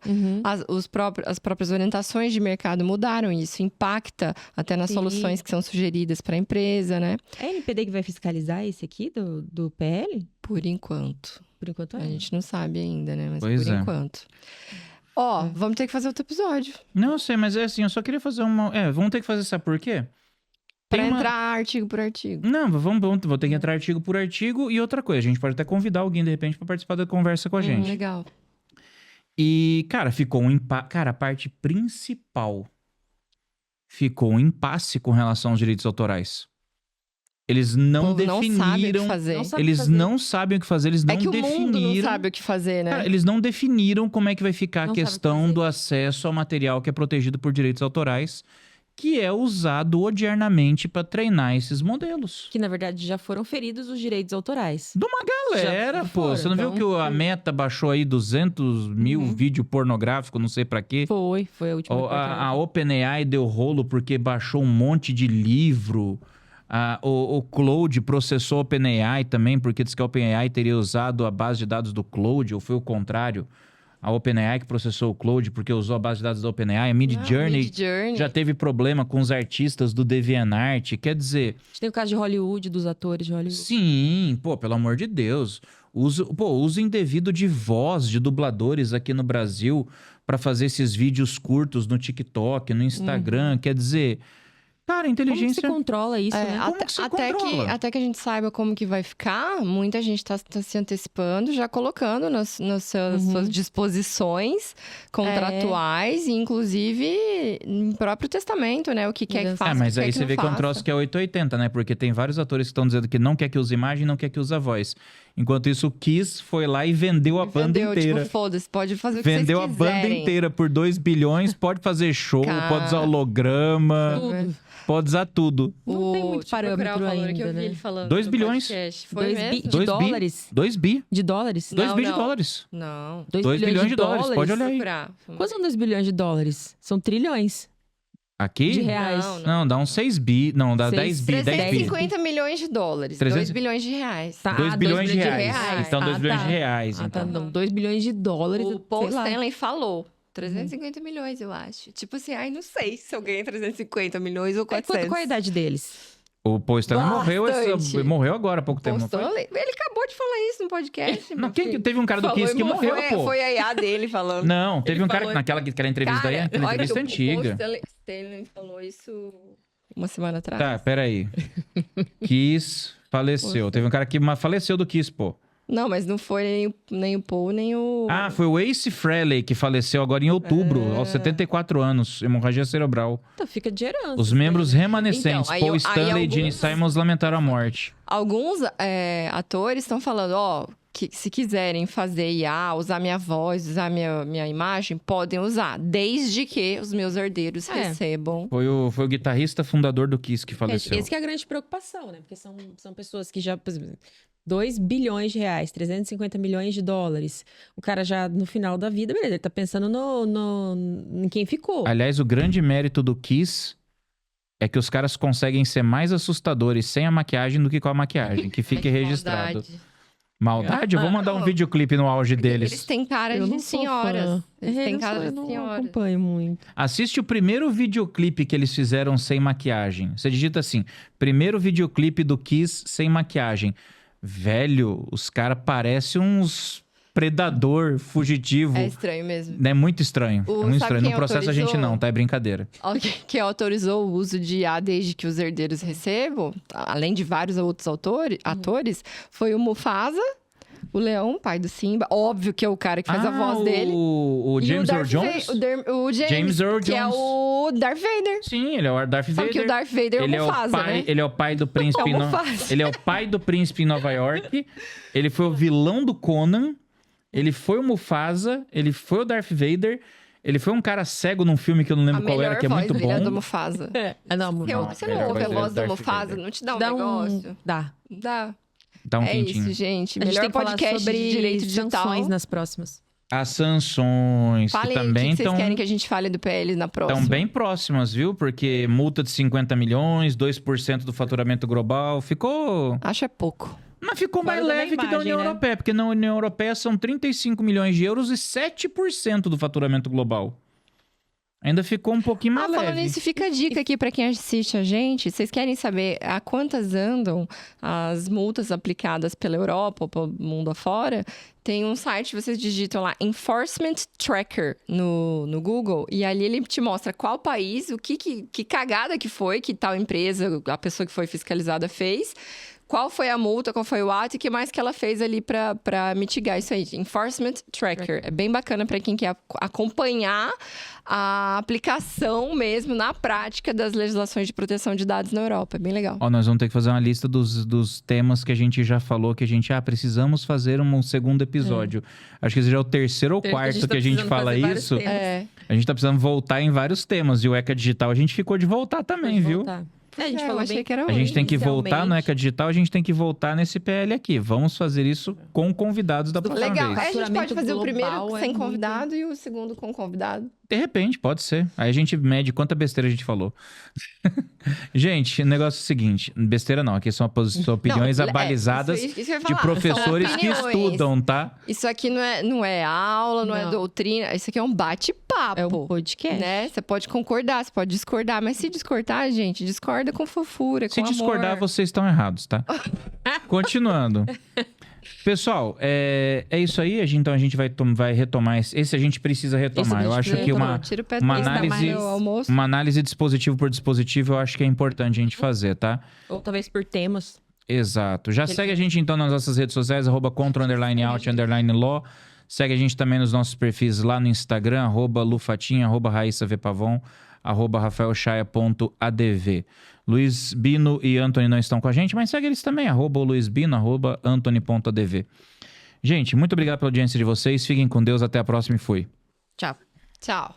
As próprias orientações de mercado mudaram e isso impacta até nas soluções que são sugeridas para a empresa, né? É a NPD que vai fiscalizar esse aqui do PL? Por enquanto. Por enquanto é. A gente não sabe ainda, né? Mas Pois por é. enquanto. Vamos ter que fazer outro episódio. Não, eu sei, mas é assim, eu só queria fazer uma... vamos ter que fazer, sabe por quê? Pra entrar artigo por artigo. Não, vou ter que entrar artigo por artigo. E outra coisa, a gente pode até convidar alguém, de repente, pra participar da conversa com a gente. Legal. E, cara, ficou um impasse... Cara, a parte principal ficou um impasse com relação aos direitos autorais. Eles não definiram... Não sabe o que fazer. Eles não sabem o que fazer, eles não definiram... É que o mundo não sabe o que fazer, né? Cara, eles não definiram como é que vai ficar Não a questão do acesso ao material que é protegido por direitos autorais, que é usado odiernamente para treinar esses modelos. Que, na verdade, já foram feridos os direitos autorais. De uma galera, Já pô. foram, Você não viu que a Meta baixou aí 200 mil vídeo pornográfico, não sei pra quê? Foi a última. A OpenAI deu rolo porque baixou um monte de livro. O Claude processou a OpenAI também, porque disse que a OpenAI teria usado a base de dados do Claude, ou foi o contrário. A OpenAI que processou o Claude porque usou a base de dados da OpenAI. A Midjourney já teve problema com os artistas do DeviantArt. Quer dizer... A gente tem o caso de Hollywood, dos atores de Hollywood. Sim, pô, pelo amor de Deus. Uso indevido de voz de dubladores aqui no Brasil para fazer esses vídeos curtos no TikTok, no Instagram. Quer dizer... Cara, a inteligência... Como que você controla isso, né? Como que você controla? Até que a gente saiba como que vai ficar, muita gente tá se antecipando, já colocando nas suas disposições contratuais, e inclusive em próprio testamento, né? O que quer que faça, mas o que aí quer você que vê não que é um faça. troço que é 880, né? Porque tem vários atores que estão dizendo que não quer que use imagem e não quer que use a voz. Enquanto isso, o Kiss foi lá e vendeu a banda inteira. Tipo, foda-se, pode fazer o que Vendeu vocês a banda quiserem. inteira por 2 bilhões, pode fazer show, Cara, pode usar holograma, Tudo. pode usar tudo. Não tem muito Deixa eu procurar parâmetro o valor ainda, que eu vi né? ele falando 2 no bilhões. podcast. Foi 2 mesmo? bi de 2 dólares? 2 bi. De dólares? 2 Não, bi de não. dólares. Não. 2 bilhões de dólares, pode olhar aí. Procurar. Quantos são 2 bilhões de dólares? São trilhões Aqui? de reais. Não. Não, dá uns 6 bi. Não, dá 10 bi. 10 bi. 350 milhões de dólares. 300 2 bilhões de reais. Tá, 2 bilhões de reais. reais. Então, 2 bilhões tá. de reais. Ah, tá. Então. Não, 2 bilhões de dólares. O Paul sei lá. Stanley falou. 350 milhões, eu acho. Tipo assim, não sei se eu ganhei 350 milhões ou 400. Qual a idade deles? O Paul Stanley Bastante. morreu agora há pouco Paul tempo, não foi? Stanley? Ele acabou de falar isso no podcast. Não, teve um cara do Kiss que morreu, pô. Foi a IA dele falando. Não, teve Ele um cara falou- naquela entrevista aí, aquela olha, entrevista o antiga. Paul Stanley falou isso uma semana atrás. Tá, peraí. Kiss faleceu. Teve um cara que faleceu do Kiss, pô. Não, mas não foi nem o Paul, nem o... Ah, foi o Ace Frehley que faleceu agora em outubro, aos 74 anos, hemorragia cerebral. Então fica de herança. Os membros remanescentes, Então, aí- Paul aí Stanley e Gene alguns- Simons, lamentaram a morte. Alguns atores estão falando, que se quiserem fazer IA, usar minha voz, usar minha imagem, podem usar, desde que os meus herdeiros recebam. Foi o guitarrista fundador do Kiss que faleceu. Esse que é a grande preocupação, né? Porque são pessoas que já... por exemplo, 2 bilhões de reais, 350 milhões de dólares. O cara já, no final da vida, beleza, ele tá pensando em quem ficou. Aliás, o grande mérito do Kiss é que os caras conseguem ser mais assustadores sem a maquiagem do que com a maquiagem. Que fique registrado. Maldade? Eu vou mandar um videoclipe no auge deles. Eles têm cara de senhoras. Eles têm cara de senhoras. senhoras. Eu não acompanho muito. Assiste o primeiro videoclipe que eles fizeram sem maquiagem. Você digita assim, primeiro videoclipe do Kiss sem maquiagem. Velho, os caras parecem uns predador fugitivo. É estranho mesmo. É muito estranho. É muito estranho. Não quem processa a gente autorizou? não, tá? É brincadeira. Quem autorizou o uso de IA desde que os herdeiros recebam, além de vários outros atores, foi o Mufasa, o leão, pai do Simba. Óbvio que é o cara que faz a voz dele. O E James Earl Darth Jones? o James Earl que é Jones. o Darth Vader. Sim, ele é o Darth Só Vader. que o Darth Vader é o Mufasa, né? Ele é o pai do príncipe. É o Mufasa. Ele é o pai do príncipe em Nova York. Ele foi o vilão do Conan. Ele foi o Mufasa. Ele foi o Darth Vader. Ele foi um cara cego num filme que eu não lembro qual era, que é muito dele é do bom. Mufasa. Não, Você não melhor ouve a voz voz dele é do Darth Mufasa? Vader. Não te dá um dá negócio? Dá. Dá. Dá um É quentinho. isso, gente. A gente Melhor tem que falar podcast sobre de direito digital. sanções nas próximas. As sanções, que Falem o também que vocês estão querem que a gente fale do PL na próxima. bem próximas, viu? Porque multa de 50 milhões, 2% do faturamento global, ficou... Acho é pouco. Mas ficou Fora mais da leve que da imagem, União né? Europeia, porque na União Europeia são 35 milhões de euros e 7% do faturamento global. Ainda ficou um pouquinho mais Falando leve. nisso, fica a dica aqui para quem assiste a gente. Vocês querem saber a quantas andam as multas aplicadas pela Europa ou pelo mundo afora? Tem um site, vocês digitam lá Enforcement Tracker no Google e ali ele te mostra qual país, que cagada que foi, que tal empresa, a pessoa que foi fiscalizada fez, qual foi a multa, qual foi o ato e o que mais que ela fez ali para mitigar isso aí. Enforcement Tracker. É bem bacana para quem quer acompanhar a aplicação mesmo na prática das legislações de proteção de dados na Europa. É bem legal. Ó, nós vamos ter que fazer uma lista dos temas que a gente já falou, que a gente, precisamos fazer um segundo episódio. Acho que esse já é o terceiro ou quarto que a gente fala isso. A gente tá precisando voltar em vários temas. E o ECA Digital, a gente ficou de voltar também, viu? A gente eu falou achei bem que era A gente tem que voltar no inicialmente. ECA Digital, a gente tem que voltar nesse PL aqui. Vamos fazer isso com convidados da próxima Legal. vez. Aí a gente pode fazer o primeiro Global sem é convidado e o segundo com convidado. De repente, pode ser. Aí a gente mede quanta besteira a gente falou. Gente, o negócio é o seguinte. Besteira não, aqui são opiniões Não, abalizadas isso que eu ia de falar, professores são que opiniões. estudam, tá? Isso aqui não é aula, não é Não. doutrina. Isso aqui é um bate-papo. É um podcast. Né? Você pode concordar, você pode discordar. Mas se discordar, gente, discorda com fofura, com Se amor. discordar, vocês estão errados, tá? Continuando. Pessoal, é isso aí. Então a gente vai retomar. Esse a gente precisa retomar. Esse a Eu gente acho precisa que retomar. Tira o pé uma do análise- almoço. uma análise dispositivo por dispositivo, eu acho que é importante a gente fazer, tá? Ou talvez por temas. Exato. Já segue a gente então nas nossas redes sociais, @contra_out_law. Segue a gente também nos nossos perfis lá no Instagram, @lufatinha, @raissavpavon, @rafaelchaia.adv. Luiz Bino e Anthony não estão com a gente, mas segue eles também, @luizbino, @anthony.adv. Gente, muito obrigado pela audiência de vocês. Fiquem com Deus. Até a próxima e fui. Tchau. Tchau.